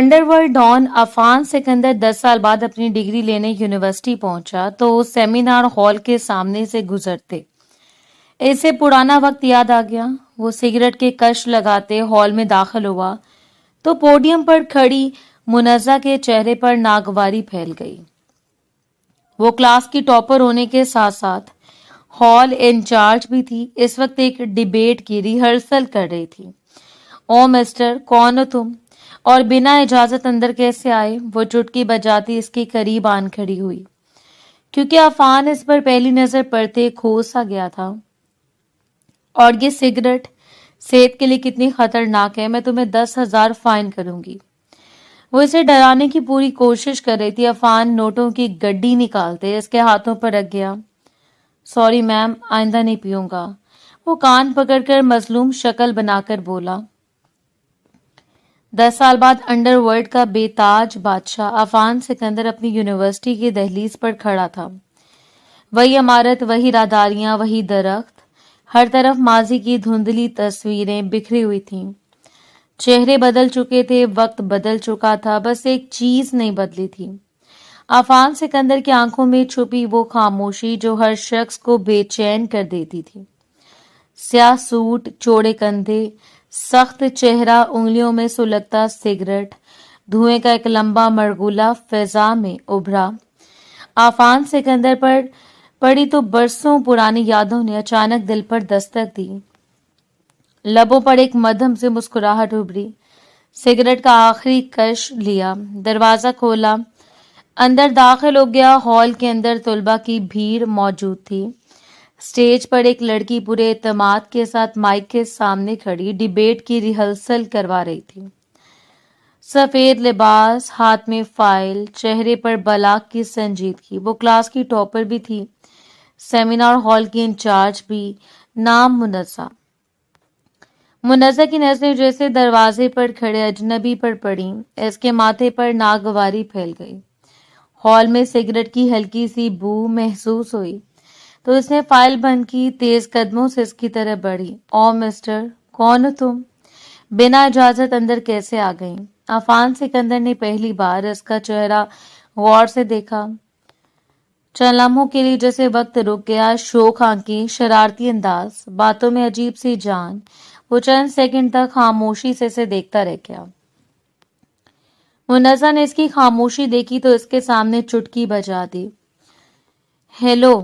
Under world don Affan Sikandar 10 سال بعد اپنی ڈگری لینے یونیورسٹی پہنچا تو سیمینار ہال کے سامنے سے گزرتے اسے پرانا وقت یاد آ گیا۔ وہ سگریٹ کے کش لگاتے ہال میں داخل ہوا تو پوڈیم پر کھڑی منزہ کے چہرے پر ناگواری پھیل گئی۔ وہ کلاس کی ٹاپر ہونے کے ساتھ ساتھ ہال انچارج بھی تھی۔ اس وقت ایک ڈیبیٹ کی ریہرسل کر رہی تھی۔ او مسٹر، کون ہو تم؟ اور بنا اجازت اندر کیسے آئے؟ وہ چٹکی بجاتی اس کے قریب آن کھڑی ہوئی، کیونکہ عفان اس پر پہلی نظر پڑتے کھو سا گیا تھا۔ اور یہ سگریٹ صحت کے لیے کتنی خطرناک ہے، میں تمہیں 10,000 فائن کروں گی۔ وہ اسے ڈرانے کی پوری کوشش کر رہی تھی۔ عفان نوٹوں کی گڈی نکالتے اس کے ہاتھوں پر رکھ گیا۔ سوری میم، آئندہ نہیں پیوں گا، وہ کان پکڑ کر مظلوم شکل بنا کر بولا۔ 10 سال بعد انڈر ورلڈ کا بے تاج بادشاہ عفان سکندر اپنی یونیورسٹی کی دہلیز پر کھڑا تھا۔ وہی عمارت، وہی راداریاں، وہی درخت، ہر طرف ماضی کی دھندلی تصویریں بکھری ہوئی تھیں۔ چہرے بدل چکے تھے، وقت بدل چکا تھا، بس ایک چیز نہیں بدلی تھی۔ عفان سکندر کی آنکھوں میں چھپی وہ خاموشی جو ہر شخص کو بے چین کر دیتی تھی۔ سیاہ سوٹ، چوڑے کندھے، سخت چہرہ، انگلیوں میں سلگتا سگریٹ، دھوئیں کا ایک لمبا مرغولا فضا میں ابھرا۔ عفان سکندر پر پڑی تو برسوں پرانی یادوں نے اچانک دل پر دستک دی۔ لبوں پر ایک مدھم سے مسکراہٹ ابھری۔ سگریٹ کا آخری کش لیا، دروازہ کھولا، اندر داخل ہو گیا۔ ہال کے اندر طلباء کی بھیڑ موجود تھی۔ اسٹیج پر ایک لڑکی پورے اعتماد کے ساتھ مائک کے سامنے کھڑی ڈیبیٹ کی ریہرسل کروا رہی تھی۔ سفید لباس، ہاتھ میں فائل، چہرے پر بلاغ کی سنجیدگی۔ وہ کلاس کی ٹاپر بھی تھی، سیمینار ہال کی انچارج بھی، نام منزہ۔ منزہ کی نظریں جیسے دروازے پر کھڑے اجنبی پر پڑیں، اس کے ماتھے پر ناگواری پھیل گئی۔ ہال میں سگریٹ کی ہلکی سی بو محسوس ہوئی تو اس نے فائل بند کی، تیز قدموں سے اس کی طرف بڑھی۔ او مسٹر، کون ہو تم؟ بنا اجازت اندر کیسے آ گئیں؟ عفان سکندر نے پہلی بار اس کا چہرہ غور سے دیکھا۔ چند لمحوں کے لیے جیسے وقت رک گیا، شوخ آنکھیں، شرارتی انداز، باتوں میں عجیب سی جان۔ وہ چند سیکنڈ تک خاموشی سے اسے دیکھتا رہ گیا۔ منزہ نے اس کی خاموشی دیکھی تو اس کے سامنے چٹکی بجا دی۔ ہیلو،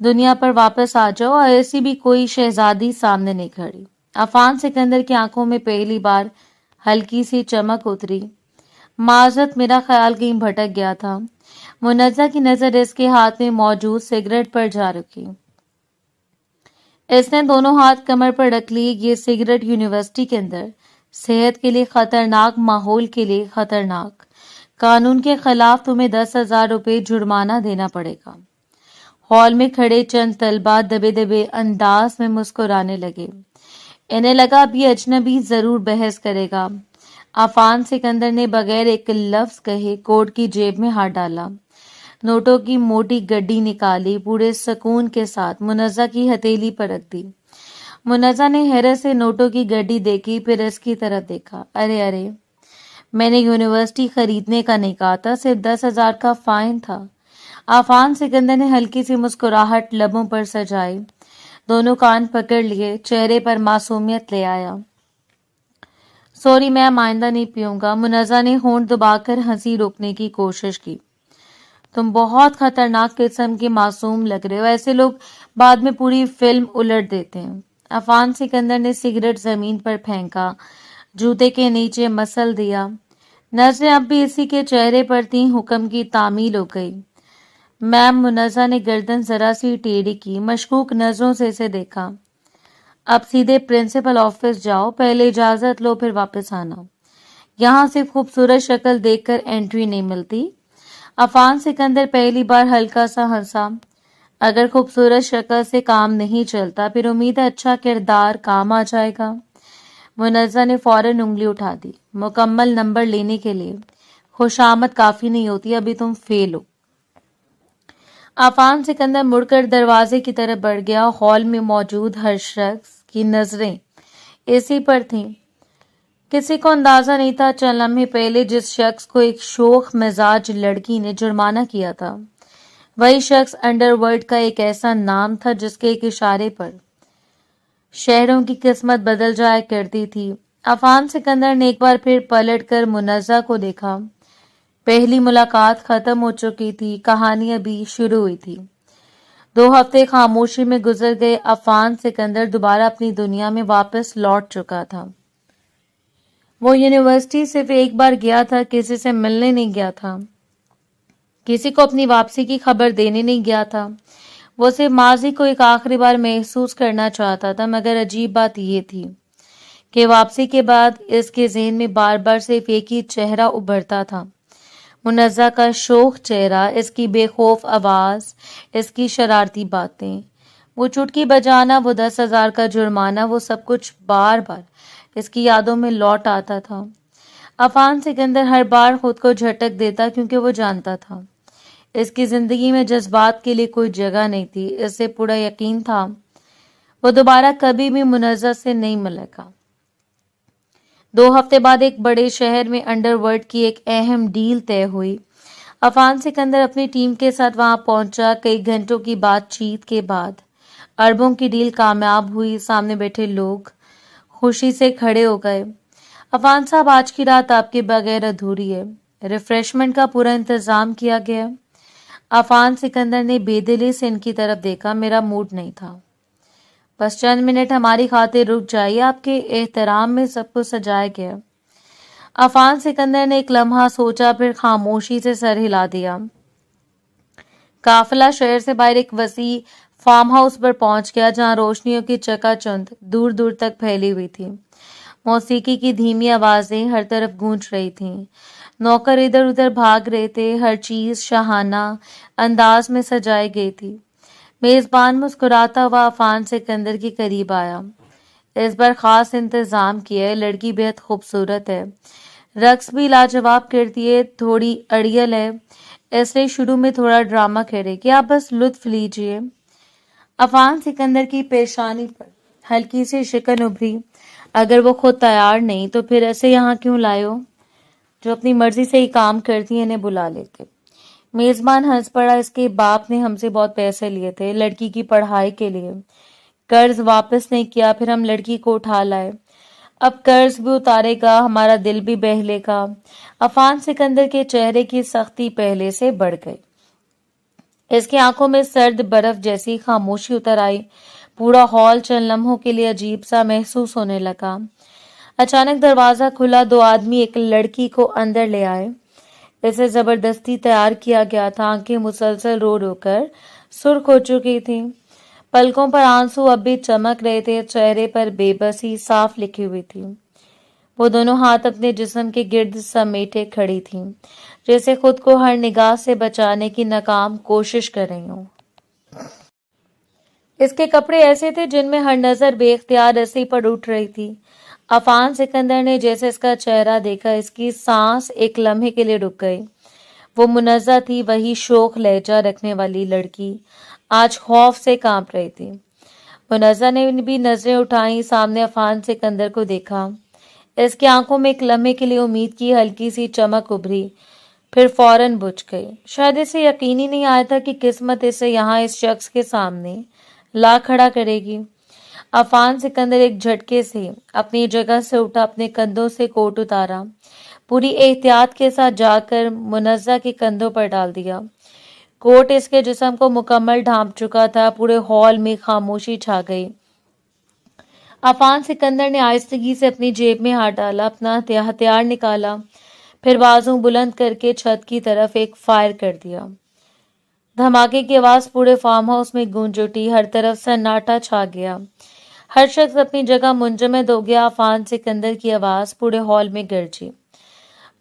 دنیا پر واپس آ جاؤ، اور ایسی بھی کوئی شہزادی سامنے نہیں کھڑی۔ عفان سکندر کی آنکھوں میں پہلی بار ہلکی سی چمک اتری۔ معذرت، میرا خیال کہیں بھٹک گیا تھا۔ منزہ کی نظر اس کے ہاتھ میں موجود سگریٹ پر جا رکی۔ اس نے دونوں ہاتھ کمر پر رکھ لی۔ یہ سگریٹ یونیورسٹی کے اندر صحت کے لیے خطرناک، ماحول کے لیے خطرناک۔ قانون کے خلاف تمہیں 10,000 روپے جرمانہ دینا پڑے گا۔ ہال میں کھڑے چند طلباء دبے دبے انداز میں مسکرانے لگے۔ انہیں لگا اب یہ اجنبی ضرور بحث کرے گا۔ عفان سکندر نے بغیر ایک لفظ کہے کوٹ کی جیب میں ہاتھ ڈالا، نوٹوں کی موٹی گڈی نکالی، پورے سکون کے ساتھ منزہ کی ہتھیلی پر رکھ دی۔ منزہ نے حیرت سے نوٹوں کی گڈی دیکھی، پھر اس کی طرف دیکھا۔ ارے ارے، میں نے یونیورسٹی خریدنے کا نہیں کہا تھا، صرف 10,000 کا فائن تھا۔ عفان سکندر نے ہلکی سی مسکراہٹ لبوں پر سجائی، دونوں کان پکڑ لیے، چہرے پر معصومیت لے آیا۔ سوری میم، آئندہ نہیں پیوں گا۔ منزہ نے ہونٹ دبا کر ہنسی روکنے کی کوشش کی۔ تم بہت خطرناک قسم کے معصوم لگ رہے ہو، ایسے لوگ بعد میں پوری فلم الٹ دیتے ہیں۔ عفان سکندر نے سگریٹ زمین پر پھینکا، جوتے کے نیچے مسل دیا۔ نظریں اب بھی اسی کے چہرے پر تھیں۔ حکم کی تعمیل ہو گئی۔ میم، منزہ نے گردن ذرا سی ٹیڑھی کی، مشکوک نظروں سے اسے دیکھا۔ اب سیدھے پرنسپل آفس جاؤ، پہلے اجازت لو پھر واپس آنا۔ یہاں صرف خوبصورت شکل دیکھ کر انٹری نہیں ملتی۔ عفان سکندر پہلی بار ہلکا سا ہنسا۔ اگر خوبصورت شکل سے کام نہیں چلتا، پھر امید ہے اچھا کردار کام آ جائے گا۔ منزہ نے فوراً انگلی اٹھا دی۔ مکمل نمبر لینے کے لیے خوشامد کافی نہیں ہوتی، ابھی تم فیل ہو۔ عفان سکندر مڑ کر دروازے کی طرف بڑھ گیا۔ ہال میں موجود ہر شخص کی نظریں اسی پر تھیں۔ किसी को अंदाजा नहीं था चंद लम्हे पहले जिस शख्स को एक शोख मिजाज लड़की ने जुर्माना किया था, वही शख्स अंडरवर्ल्ड का एक ऐसा नाम था जिसके एक इशारे पर शहरों की किस्मत बदल जाया करती थी। अफान सिकंदर ने एक बार फिर पलटकर मुनज़्ज़ा को देखा। पहली मुलाकात खत्म हो चुकी थी, कहानी अभी शुरू हुई थी। 2 हफ्ते खामोशी में गुजर गए। अफान सिकंदर दोबारा अपनी दुनिया में वापस लौट चुका था। वो यूनिवर्सिटी सिर्फ एक बार गया था, किसी से मिलने नहीं गया था, किसी को अपनी वापसी की खबर देने नहीं गया था। वो सिर्फ माजी को एक आखिरी बार महसूस करना चाहता था। मगर अजीब बात यह थी कि वापसी के बाद इसके ज़हन में बार बार सिर्फ एक ही चेहरा उभरता था, मुनज़्ज़ा का शोख चेहरा, इसकी बेखौफ आवाज़, इसकी शरारती बातें, वो चुटकी बजाना, वो 10,000 का जुर्माना, वो सब कुछ बार बार इसकी यादों में लौट आता था। अफान सिकंदर हर बार खुद को झटक देता क्योंकि वो जानता था इसकी जिंदगी में जज्बात के लिए कोई जगह नहीं थी। इससे पूरा यकीन था वो दोबारा कभी भी मुनज़्ज़ा से नहीं मिलेगा। 2 हफ्ते बाद एक बड़े शहर में अंडरवर्ल्ड की एक अहम डील तय हुई। अफान सिकंदर अपनी टीम के साथ वहां पहुंचा। कई घंटों की बातचीत के बाद अरबों की डील कामयाब हुई। सामने बैठे लोग खुशी से खड़े हो गए। अफान साहब, आज की रात आपके बगैर अधूरी है। रिफ्रेशमेंट का पूरा इंतजाम किया गया। अफान सिकंदर ने बेदिली से इनकी तरफ देखा। मेरा मूड नहीं था। बस चंद मिनट हमारी खातिर रुक जाइए, आपके एहतराम में सब कुछ सजाया गया। अफान सिकंदर ने एक लम्हा सोचा, फिर खामोशी से सर हिला दिया। काफिला शहर से बाहर एक वसी फार्म हाउस पर पहुंच गया, जहां रोशनियों की चकाचौंध दूर दूर तक फैली हुई थी। मौसीकी की धीमी आवाजें हर तरफ गूंज रही थीं। नौकर इधर उधर भाग रहे थे। हर चीज शाहाना अंदाज में सजाई गई थी। मेजबान मुस्कुराता हुआ अफान सिकंदर के करीब आया। इस बार खास इंतजाम किया है, लड़की बेहद खूबसूरत है, रक्स भी लाजवाब करती है, थोड़ी अड़ियल है, इसलिए शुरू में थोड़ा ड्रामा करेगी, आप बस लुत्फ लीजिए। अफान सिकंदर की पेशानी पर हल्की सी शिकन उभरी। अगर वो खुद तैयार नहीं तो फिर ऐसे यहाँ क्यों लाए हो? जो अपनी मर्जी से ही काम करती है इन्हें बुला लेते। मेजबान हंस पड़ा। इसके बाप ने हमसे बहुत पैसे लिए थे लड़की की पढ़ाई के लिए, कर्ज वापस नहीं किया, फिर हम लड़की को उठा लाए, अब कर्ज भी उतारेगा, हमारा दिल भी बहलेगा। अफान सिकंदर के चेहरे की सख्ती पहले से बढ़ गई। इसकी आंखों में सर्द बर्फ जैसी खामोशी उतर आई। पूरा हॉल चंद लम्हों के लिए अजीब सा महसूस होने लगा। अचानक दरवाजा खुला। 2 आदमी एक लड़की को अंदर ले आए। इसे जबरदस्ती तैयार किया गया था। आंखें मुसलसल रो रो कर सुर्ख हो चुकी थी। पलकों पर आंसू अब भी चमक रहे थे। चेहरे पर बेबसी साफ लिखी हुई थी। वो दोनों हाथ अपने जिस्म के गिर्द समेटे खड़ी थीं, जैसे खुद को हर निगाह से बचाने की नाकाम कोशिश कर रही हूं। इसके कपड़े ऐसे थे जिनमें हर नजर बेख्तियार रस्सी पर उठ रही थी। अफान सिकंदर ने जैसे इसका चेहरा देखा, इसकी सांस एक लम्हे के लिए रुक गई। वो मुनज़्ज़ा थी, वही शोख लहजा रखने वाली लड़की आज खौफ से कांप रही थी। मुनज़्ज़ा ने भी नजरें उठाई, सामने अफान सिकंदर को देखा। इसकी आंखों में एक लम्हे के लिए उम्मीद की हल्की सी चमक उभरी, फिर फौरन बुझ गई। शायद इसे यकीन ही नहीं आया था कि किस्मत इसे यहाँ इस शख्स के सामने ला खड़ा करेगी। अफान सिकंदर एक झटके से अपनी जगह से उठा, अपने कंधों से कोट उतारा, पूरी एहतियात के साथ जाकर मुनज़्ज़ा के कंधों पर डाल दिया। कोट इसके जिस्म को मुकम्मल ढांप चुका था। पूरे हॉल में खामोशी छा गई। अफान सिकंदर ने आहिस्तगी से अपनी जेब में हाथ डाला, अपना हथियार निकाला, फिर बाजू बुलंद करके छत की तरफ एक फायर कर दिया। धमाके की आवाज पूरे फार्म हाउस में गूंज उठी। हर तरफ सन्नाटा छा गया। हर शख्स अपनी जगह मुंजमद हो गया। अफान सिकंदर की आवाज पूरे हॉल में गरजी,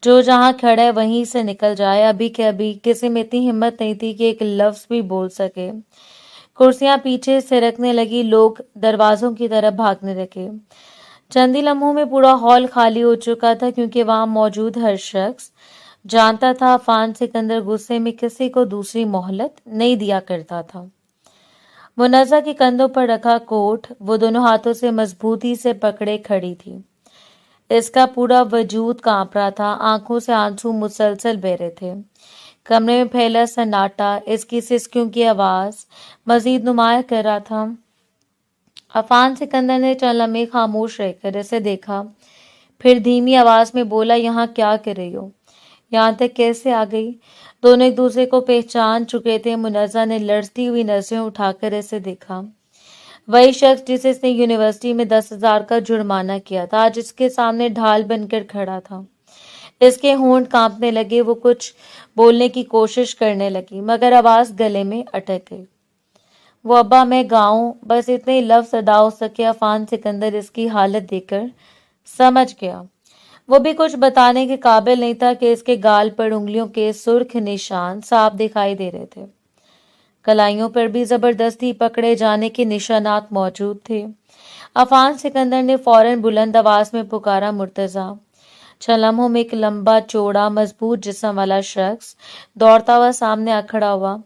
जो जहां खड़ा है वहीं से निकल जाए। अभी के अभी किसी में इतनी हिम्मत नहीं थी कि एक लफ्ज भी बोल सके। कुर्सियां पीछे सिरकने लगी, लोग दरवाजों की तरफ भागने लगे। चंद ही लम्हों में पूरा हॉल खाली हो चुका था, क्योंकि वहां मौजूद हर शख्स जानता था अफान सिकंदर गुस्से में किसी को दूसरी मोहलत नहीं दिया करता था। मुनज़्ज़ा के कंधों पर रखा कोट वो दोनों हाथों से मजबूती से पकड़े खड़ी थी। इसका पूरा वजूद कांप रहा था, आंखों से आंसू मुसलसल बह रहे थे। कमरे में फैला सन्नाटा इसकी सिसकियों की आवाज मजीद नुमाया कर रहा था। अफान सिकंदर ने चंद लम्हे खामोश रहकर इसे देखा, फिर धीमी आवाज में बोला, यहाँ क्या कर रही हो? यहाँ तक कैसे आ गई? दोनों एक दूसरे को पहचान चुके थे। मुनज़्ज़ा ने लड़ती हुई नजरें उठाकर इसे देखा। वही शख्स जिसे इसने यूनिवर्सिटी में 10,000 का जुर्माना किया था, आज इसके सामने ढाल बनकर खड़ा था। इसके होंठ कांपने लगे। वो कुछ बोलने की कोशिश करने लगी, मगर आवाज गले में अटक गई। वो अब्बा मैं गाऊं, बस इतने लफ्ज अदा हो सके। अफान सिकंदर इसकी हालत देखकर समझ गया। वो भी कुछ बताने के काबिल नहीं था कि इसके गाल पर उंगलियों के सुर्ख निशान साफ दिखाई दे रहे थे। कलाइयों पर भी जबरदस्ती पकड़े जाने के निशानात मौजूद थे। अफान सिकंदर ने फौरन बुलंद आवाज में पुकारा, मुर्तजा। चंद लम्हों में एक लंबा चौड़ा मजबूत जिस्म वाला शख्स दौड़ता हुआ सामने आ खड़ा हुआ।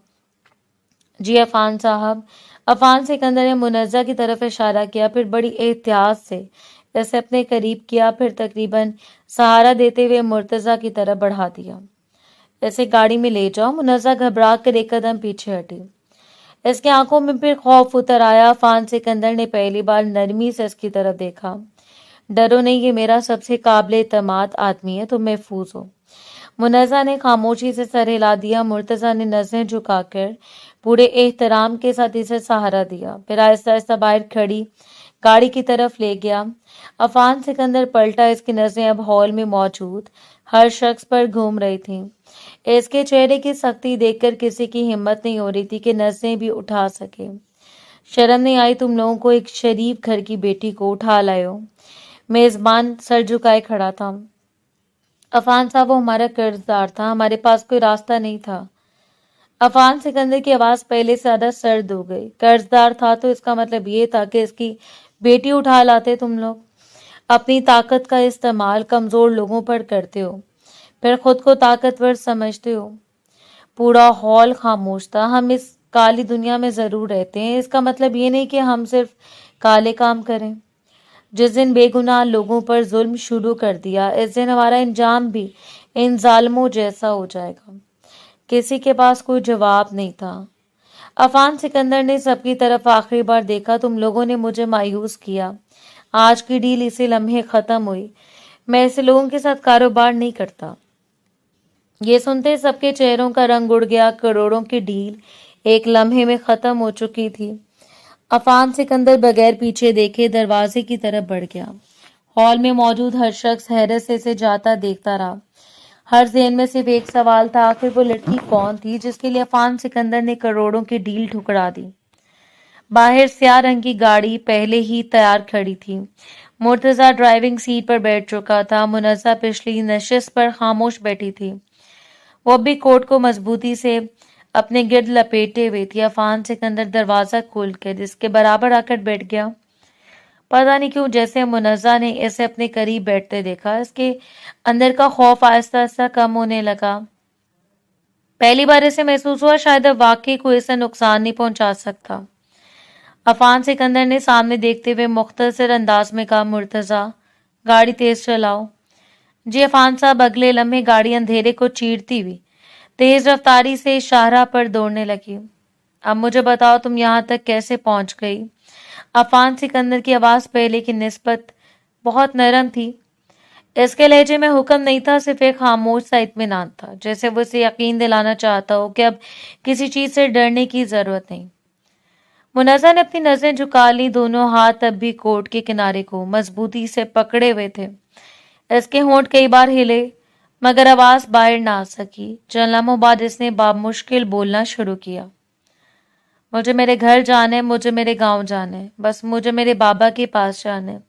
जी अफान साहब। अफान सिकंदर ने मुनज़्ज़ा की तरफ इशारा किया, फिर बड़ी एहतियात से इसे अपने करीब किया, फिर तकरीबन सहारा देते हुए मुर्तजा की तरफ बढ़ा दिया। इसे गाड़ी में ले जाओ। मुनज़्ज़ा घबरा कर एक कदम पीछे हटी। इसकी आंखों में फिर खौफ उतर आया। अफान सिकंदर ने पहली बार नरमी से इसकी तरफ देखा। डरो नहीं, ये मेरा सबसे काबिल एतमाद आदमी है, तुम महफूज हो। मुनज़्ज़ा ने खामोशी से सर हिला दिया। मुर्तजा ने नजरें झुकाकर पूरे एहतराम के साथ इसे सहारा दिया, फिर आहिस्ता आहिस्ता बाहर खड़ी गाड़ी की तरफ ले गया। अफान सिकंदर पलटा। इसकी नजरें अब हॉल में मौजूद हर शख्स पर घूम रही थीं। इसके चेहरे की सख्ती देखकर किसी की हिम्मत नहीं हो रही थी कि नजरें भी उठा सके। शर्म नहीं आई तुम लोगों को? एक शरीफ घर की बेटी को उठा लाए हो। मेजबान सर झुकाए खड़ा था। अफान साहब, वो हमारा कर्जदार था, हमारे पास कोई रास्ता नहीं था। अफान सिकंदर की आवाज पहले से ज्यादा सर्द हो गई। कर्जदार था तो इसका मतलब ये था कि इसकी बेटी उठा लाते तुम लोग। अपनी ताकत का इस्तेमाल कमजोर लोगों पर करते हो, फिर खुद को ताकतवर समझते हो। पूरा हॉल खामोश था। हम इस काली दुनिया में जरूर रहते हैं, इसका मतलब ये नहीं कि हम सिर्फ काले काम करें। जिस दिन बेगुनाह लोगों पर जुल्म शुरू कर दिया, इस दिन हमारा इंजाम भी इन जालिमों जैसा हो जाएगा। किसी के पास कोई जवाब नहीं था। अफान सिकंदर ने सबकी तरफ आखिरी बार देखा। तुम लोगों ने मुझे मायूस किया। आज की डील इसी लम्हे खत्म हुई। मैं ऐसे लोगों के साथ कारोबार नहीं करता। ये सुनते सबके चेहरों का रंग उड़ गया। करोड़ों की डील एक लम्हे में खत्म हो चुकी थी। अफान सिकंदर बगैर पीछे देखे दरवाजे की तरफ बढ़ गया। हॉल में मौजूद हर शख्स हैरत से इसे जाता देखता रहा। हर ज़हन में सिर्फ एक सवाल था, आखिर वो लड़की कौन थी जिसके लिए अफान सिकंदर ने करोड़ों की डील ठुकरा दी। बाहर स्याह रंग की गाड़ी पहले ही तैयार खड़ी थी। मुर्तजा ड्राइविंग सीट पर बैठ चुका था। मुनज़्ज़ा पिछली नशिस्त पर खामोश बैठी थी। वो भी कोट को मजबूती से अपने गिर्द लपेटे हुए थी। अफान सिकंदर दरवाजा खोलकर इसके बराबर आकर बैठ गया। पता नहीं क्यों जैसे मुनज़्ज़ा ने इसे अपने करीब बैठते देखा, इसके अंदर का खौफ आहिस्ता आहिस्ता कम होने लगा। पहली बार इसे महसूस हुआ शायद अब वाकई कोई इसे नुकसान नहीं पहुंचा सकता। अफान सिकंदर ने सामने देखते हुए मुख्तसर अंदाज में कहा, मुर्तजा गाड़ी तेज चलाओ। जी अफान साहब। अगले लम्हे गाड़ी अंधेरे को चीरती हुई तेज रफ्तारी से शाहराह पर दौड़ने लगी। अब मुझे बताओ तुम यहाँ तक कैसे पहुंच गई? अफान सिकंदर की आवाज पहले की निस्बत बहुत नरम थी। इसके लहजे में हुक्म नहीं था, सिर्फ एक खामोश सा इत्मीनान था, जैसे वो इसे यकीन दिलाना चाहता हो कि अब किसी चीज से डरने की जरूरत नहीं। मुनज़्ज़ा ने अपनी नजरें झुका ली। दोनों हाथ अब भी कोट के किनारे को मजबूती से पकड़े हुए थे। इसके होंठ कई बार हिले, मगर आवाज बाहर ना आ सकी। चंद लम्हों बाद इसने बामुश्किल बोलना शुरू किया, मुझे मेरे घर जाना है, मुझे मेरे गांव जाना है, बस मुझे मेरे बाबा के पास जाना है।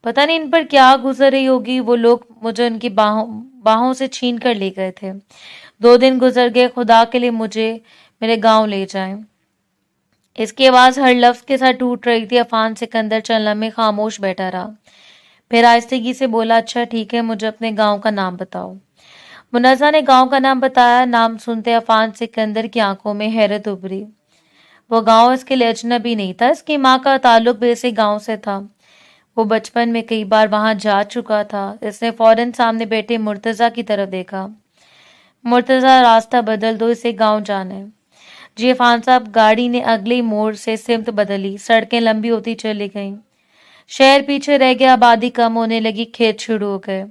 पता नहीं इन पर क्या गुजर रही होगी। वो लोग मुझे उनकी बाहों से छीन कर ले गए थे। 2 दिन गुजर गए, खुदा के लिए मुझे मेरे गांव ले जाएं। इसकी आवाज हर लफ्ज के साथ टूट रही थी। अफान सिकंदर चंद लम्हे खामोश बैठा रहा, फिर आहिस्तगी से बोला, अच्छा ठीक है, मुझे अपने गांव का नाम बताओ। मुनज़्ज़ा ने गांव का नाम बताया। नाम सुनते अफान सिकंदर की आंखों में हैरत उभरी। वो गांव इसके लिए अजनबी नहीं था। इसकी माँ का ताल्लुक भी इसी गांव से था। वो बचपन में कई बार वहां जा चुका था। इसने फौरन सामने बैठे मुर्तजा की तरफ देखा। मुर्तजा, रास्ता बदल दो, इसे गांव जाना है। जी अफान साहब। गाड़ी ने अगले मोड़ से सिमत बदली। सड़कें लंबी होती चली गईं। शहर पीछे रह गया, आबादी कम होने लगी, खेत शुरू हो गए।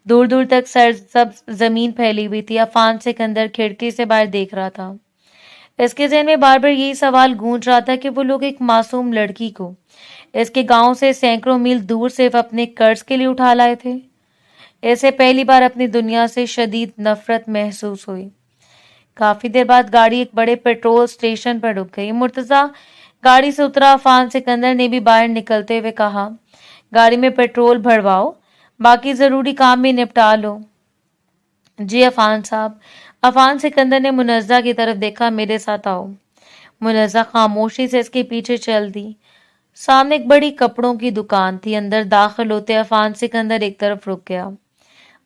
दूर दूर तक सब जमीन फैली हुई थी। अफान सिकंदर खिड़की से बाहर देख रहा था। इसके ज़हन में बार बार यही सवाल गूंज रहा था कि वो लोग एक मासूम लड़की को इसके गांव से सैकड़ों मील दूर सिर्फ अपने कर्ज के लिए उठा लाए थे। इसे पहली बार अपनी दुनिया से शदीद नफरत महसूस हुई। काफी देर बाद गाड़ी एक बड़े पेट्रोल स्टेशन पर रुक गई। मुर्तजा गाड़ी से उतरा। अफान सिकंदर ने भी बाहर निकलते हुए कहा, गाड़ी में पेट्रोल भरवाओ, बाकी जरूरी काम भी निपटा लो। जी अफान साहब। अफान सिकंदर ने मुनज्जा की तरफ देखा। मेरे साथ आओ। मुनज्जा खामोशी से इसके पीछे चल दी। सामने एक बड़ी कपड़ों की दुकान थी। अंदर दाखिल होते अफान सिकंदर एक तरफ रुक गया।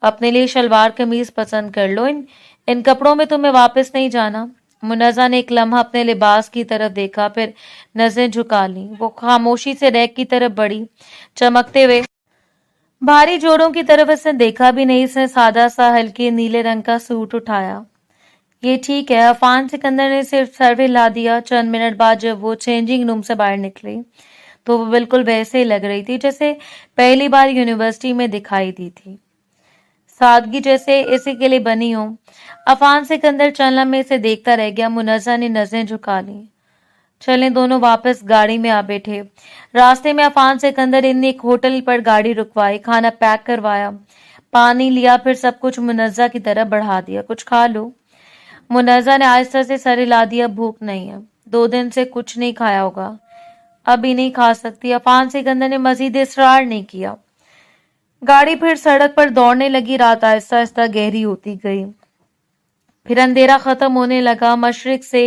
अपने लिए शलवार कमीज पसंद कर लो, इन कपड़ों में तुम्हें वापस नहीं जाना। मुनज्जा ने एक लम्हा अपने लिबास की तरफ देखा, फिर नजरें झुका ली। वो खामोशी से रैक की तरफ बढ़ी। चमकते हुए भारी जोड़ों की तरफ इसने देखा भी नहीं। इसने सादा सा हल्के नीले रंग का सूट उठाया। ये ठीक है। अफान सिकंदर ने सिर्फ सर हिला दिया। चंद मिनट बाद जब वो चेंजिंग रूम से बाहर निकली तो वो बिल्कुल वैसे ही लग रही थी जैसे पहली बार यूनिवर्सिटी में दिखाई दी थी। सादगी जैसे इसी के लिए बनी हो। अफान सिकंदर चलम में इसे देखता रह गया। मुनज्जा ने नजरें झुका ली। चलें, दोनों वापस गाड़ी में आ बैठे। रास्ते में अफान सिकंदर ने एक होटल पर गाड़ी रुकवाई, खाना पैक करवाया, पानी लिया, फिर सब कुछ मुनज्जा की तरफ बढ़ा दिया। कुछ खा लो। मुनज्जा ने आहिस्ता से सर हिला दिया। भूख नहीं है, 2 दिन से कुछ नहीं खाया होगा, अभी नहीं खा सकती। अफान सिकंदर ने मजीद इसरार नहीं किया। गाड़ी फिर सड़क पर दौड़ने लगी। रात आहिस्ता आहिस्ता गहरी होती गई। फिर अंधेरा खत्म होने लगा। मशरिक से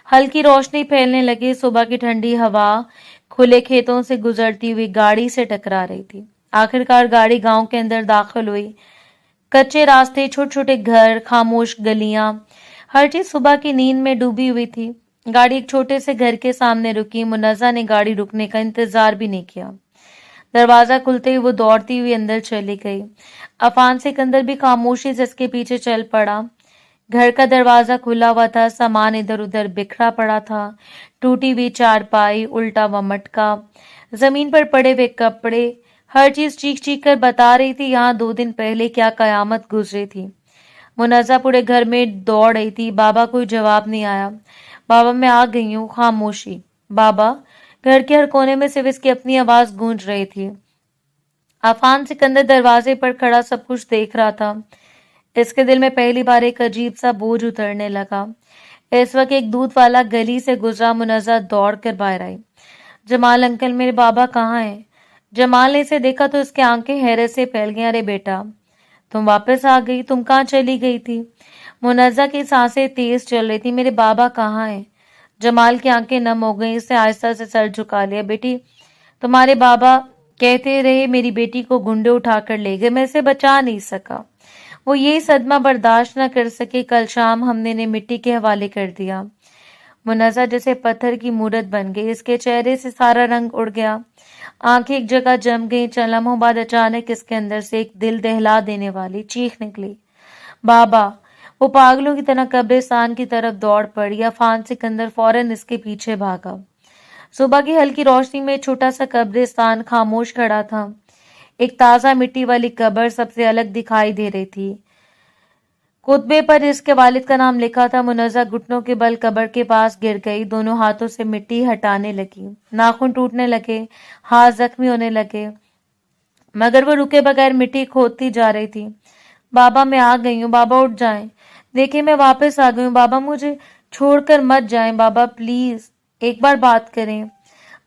हल्की रोशनी फैलने लगी। सुबह की ठंडी हवा खुले खेतों से गुजरती हुई गाड़ी से टकरा रही थी। आखिरकार गाड़ी गांव के अंदर दाखिल हुई। कच्चे रास्ते, छोटे छोटे घर, खामोश गलियां, हर चीज सुबह की नींद में डूबी हुई थी। गाड़ी एक छोटे से घर के सामने रुकी। मुनज्जा ने गाड़ी रुकने का इंतजार भी नहीं किया। दरवाजा खुलते ही वो दौड़ती हुई अंदर चली गई। अफान सिकंदर भी खामोशी से इसके पीछे चल पड़ा। घर का दरवाजा खुला हुआ था। सामान इधर उधर बिखरा पड़ा था। टूटी हुई चारपाई, उल्टा हुआ मटका, जमीन पर पड़े हुए कपड़े, हर चीज चीख चीख कर बता रही थी यहाँ 2 दिन पहले क्या कयामत गुजरी थी। मुनज्जा पूरे घर में दौड़ रही थी। बाबा, कोई जवाब नहीं आया। बाबा, मैं आ गई हूँ। खामोशी। बाबा। घर के हर कोने में सिर्फ इसकी अपनी आवाज गूंज रही थी। अफान सिकंदर दरवाजे पर खड़ा सब कुछ देख रहा था। इसके दिल में पहली बार एक अजीब सा बोझ उतरने लगा। इस वक्त एक दूध वाला गली से गुजरा। मुनज्जा दौड़ कर बाहर आई। जमाल अंकल, मेरे बाबा कहाँ हैं? जमाल ने इसे देखा तो इसकी आंखें हैरत से फैल गई। अरे बेटा, तुम वापस आ गई? तुम कहाँ चली गई थी? मुनज्जा की सांसें तेज चल रही थी। मेरे बाबा कहाँ हैं? जमाल की आंखें नम हो गई। इसने आहिस्ता से सर झुका लिया। बेटी, तुम्हारे बाबा कहते रहे मेरी बेटी को गुंडे उठाकर ले गए, मैं इसे बचा नहीं सका। वो यही सदमा बर्दाश्त न कर सके। कल शाम हमने इन्हें मिट्टी के हवाले कर दिया। मुनज्जा जैसे पत्थर की मूरत बन गई। इसके चेहरे से सारा रंग उड़ गया। आंखें एक जगह जम गई। चंद लम्हों बाद अचानक इसके अंदर से एक दिल दहला देने वाली चीख निकली, बाबा। वो पागलों की तरह कब्रिस्तान की तरफ दौड़ पड़ी। अफान सिकंदर फौरन इसके पीछे भागा। सुबह की हल्की रोशनी में छोटा सा कब्रिस्तान खामोश खड़ा था। एक ताजा मिट्टी वाली कब्र सबसे अलग दिखाई दे रही थी। कुतबे पर इसके वालिद का नाम लिखा था। मुनज्जा घुटनों के बल कब्र के पास गिर गई। दोनों हाथों से मिट्टी हटाने लगी। नाखून टूटने लगे, हाथ जख्मी होने लगे, मगर वो रुके बगैर मिट्टी खोदती जा रही थी। बाबा, मैं आ गई हूँ। बाबा, उठ जाएं। देखिए, मैं वापस आ गई हूँ। बाबा, मुझे छोड़कर मत जाएं। बाबा, प्लीज एक बार बात करें।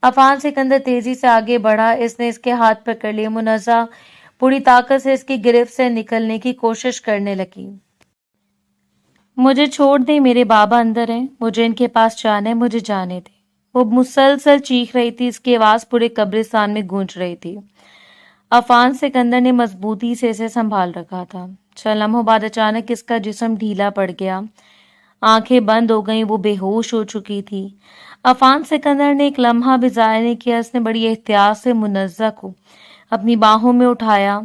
अफान सिकंदर तेजी से आगे बढ़ा। इसने इसके हाथ पकड़ लिए। मुनज्जा पूरी ताकत से इसकी गिरफ्त से निकलने की कोशिश करने लगी। मुझे छोड़ दे, मेरे बाबा अंदर हैं, मुझे इनके पास जाना है, मुझे जाने दे। वो मुसलसल चीख रही थी। इसकी आवाज पूरे कब्रिस्तान में गूंज रही थी। अफान सिकंदर ने मजबूती से इसे संभाल रखा था। चंद लम्हों बाद अचानक इसका जिस्म ढीला पड़ गया। आंखें बंद हो गईं। वो बेहोश हो चुकी थी। अफान सिकंदर ने एक लम्हा भी ज़ाया नहीं किया। उसने बड़ी एहतियात से मुनज़्ज़ा को अपनी बाहों में उठाया,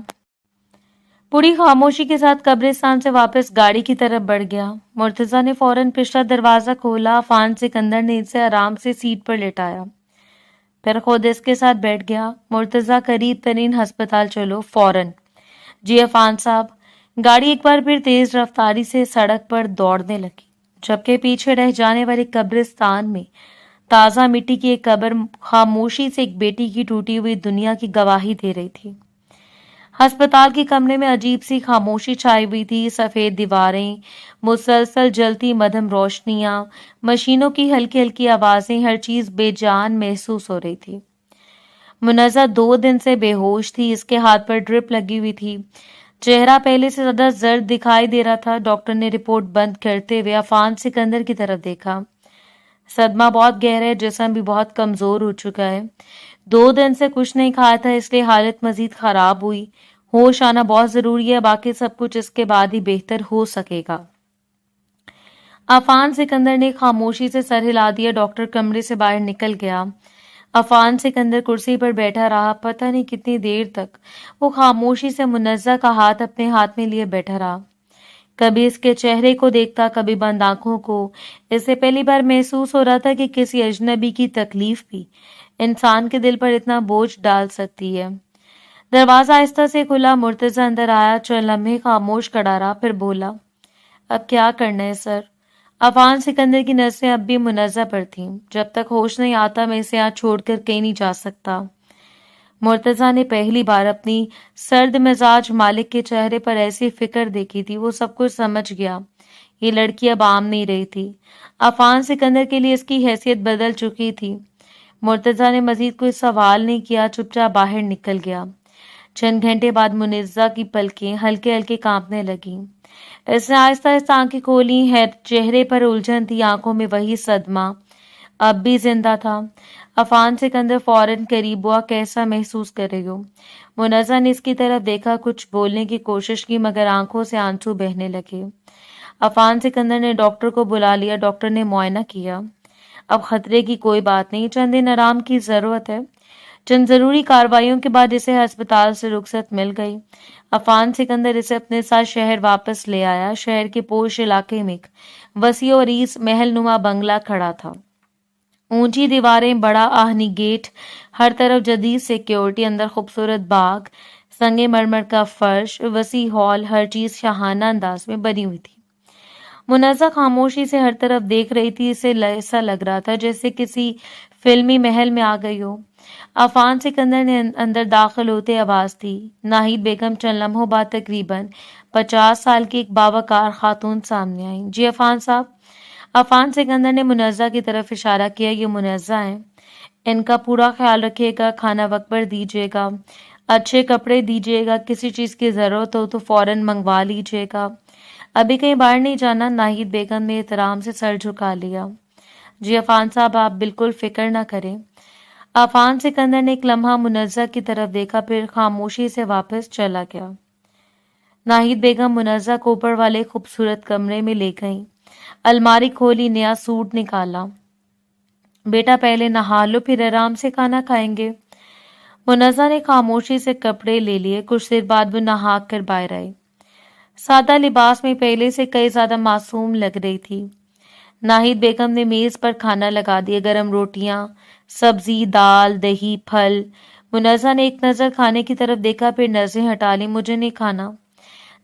पूरी खामोशी के साथ कब्रिस्तान से वापस गाड़ी की तरफ बढ़ गया। मुर्तज़ा ने फौरन पिछला दरवाज़ा खोला। अफान सिकंदर ने इसे आराम से सीट पर लेटाया, फिर खुद इसके साथ बैठ गया। मुर्तज़ा, करीब तरीन हस्पताल चलो, फौरन। जी अफान साहब। गाड़ी एक बार फिर तेज रफ्तारी से सड़क पर दौड़ने लगी, जबकि पीछे रह जाने वाले कब्रिस्तान में ताज़ा मिट्टी की एक कब्र खामोशी से एक बेटी की टूटी हुई दुनिया की गवाही दे रही थी। अस्पताल के कमरे में अजीब सी खामोशी छाई हुई थी। सफेद दीवारें, मुसलसल जलती मध्यम रोशनियां, मशीनों की हल्की हल्की आवाजें, हर चीज बेजान महसूस हो रही थी। मुनज़्ज़ा 2 दिन से बेहोश थी। इसके हाथ पर ड्रिप लगी हुई थी। चेहरा पहले से ज्यादा जर्द दिखाई दे रहा था। डॉक्टर ने रिपोर्ट बंद करते हुए अफान सिकंदर की तरफ देखा। सदमा बहुत गहरा है, जिस्म भी बहुत कमजोर हो चुका है। 2 दिन से कुछ नहीं खाया था, इसलिए हालत मजीद खराब हुई। होश आना बहुत जरूरी है, बाकी सब कुछ इसके बाद ही बेहतर हो सकेगा। अफान सिकंदर ने खामोशी से सर हिला दिया। डॉक्टर कमरे से बाहर निकल गया। अफान सिकंदर कुर्सी पर बैठा रहा। पता नहीं कितनी देर तक वो खामोशी से मुनज़्ज़ा का हाथ अपने हाथ में लिए बैठा रहा। कभी इसके चेहरे को देखता, कभी बंद आंखों को। इससे पहली बार महसूस हो रहा था कि किसी अजनबी की तकलीफ भी इंसान के दिल पर इतना बोझ डाल सकती है। दरवाजा आहिस्ता से खुला। मुर्तज़ा अंदर आया, चंद लम्हे खामोश खड़ा रहा, फिर बोला, अब क्या करना है सर? अफान सिकंदर की नज़रें अब भी मुनज़्ज़ा पर थीं। जब तक होश नहीं आता मैं इसे यहाँ छोड़कर कहीं नहीं जा सकता। मुर्तज़ा ने पहली बार अपनी सर्द मिजाज मालिक के चेहरे पर ऐसी फिक्र देखी थी। वो सब कुछ समझ गया। ये लड़की अब आम नहीं रही थी। अफान सिकंदर के लिए इसकी हैसियत बदल चुकी थी। मुर्तज़ा ने मजीद कोई सवाल नहीं किया, चुपचाप बाहर निकल गया। चंद घंटे बाद मुनज़्ज़ा की पलकें हल्के हल्के कांपने लगीं। इसने आहिस्ता आहिस्ता आंखें खोली। है चेहरे पर उलझन थी, आंखों में वही सदमा अब भी जिंदा था। अफान सिकंदर फौरन करीब हुआ। कैसा महसूस कर रही हो? मुनज़्ज़ा ने इसकी तरफ देखा, कुछ बोलने की कोशिश की, मगर आंखों से आंसू बहने लगे। अफान सिकंदर ने डॉक्टर को बुला लिया। डॉक्टर ने मुआयना किया। अब खतरे की कोई बात नहीं, चंद दिन आराम की जरूरत है। चंद जरूरी कार्रवाइयों के बाद इसे अस्पताल से रुखसत मिल गई। अफान सिकंदर इसे अपने साथ शहर वापस ले आया। शहर के पोश इलाके में एक वसी और ईस महलनुमा बंगला खड़ा था। ऊंची दीवारें, बड़ा आहनी गेट, हर तरफ जदीद सिक्योरिटी, अंदर खूबसूरत बाग, संगे मरमर का फर्श, वसी हॉल, हर चीज शाहाना अंदाज में बनी हुई थी। मुनज़्ज़ा खामोशी से हर तरफ देख रही थी। इसे ऐसा लग रहा था जैसे किसी फिल्मी महल में आ गई हो। अफान सिकंदर ने अंदर दाखिल होते आवाज दी। नाहिद बेगम चंद लम्हों बाद तकरीबन 50 साल की एक बावकार खातून सामने आई। जी अफान साहब। अफान सिकंदर ने मुनज़्ज़ा की तरफ इशारा किया। ये मुनज़्ज़ा हैं, इनका पूरा ख्याल रखिएगा, खाना वक्त पर दीजिएगा, अच्छे कपड़े दीजिएगा, किसी चीज की जरूरत हो तो फौरन मंगवा लीजिएगा। अभी कहीं बाहर नहीं जाना। नाहिद बेगम ने एहतराम से सर झुका लिया। जी अफान साहब, आप बिल्कुल फिक्र ना करें। अफान सिकंदर ने एक लम्हा मुनज़्ज़ा की तरफ देखा, फिर खामोशी से वापस चला गया। नाहिद बेगम मुनज़्ज़ा को ऊपर वाले खूबसूरत कमरे में ले गईं। अलमारी खोली, नया सूट निकाला। बेटा पहले नहा लो, फिर आराम से खाना खाएंगे। मुनज़्ज़ा ने खामोशी से कपड़े ले लिए। कुछ देर बाद वो नहा कर बाहर आई। सादा लिबास में पहले से कई ज्यादा मासूम लग रही थी। नाहिद बेगम ने मेज पर खाना लगा दिया, गरम रोटियां, सब्जी, दाल, दही, फल। मुनज़्ज़ा ने एक नजर खाने की तरफ देखा, फिर नजरें हटा ली। मुझे नहीं खाना।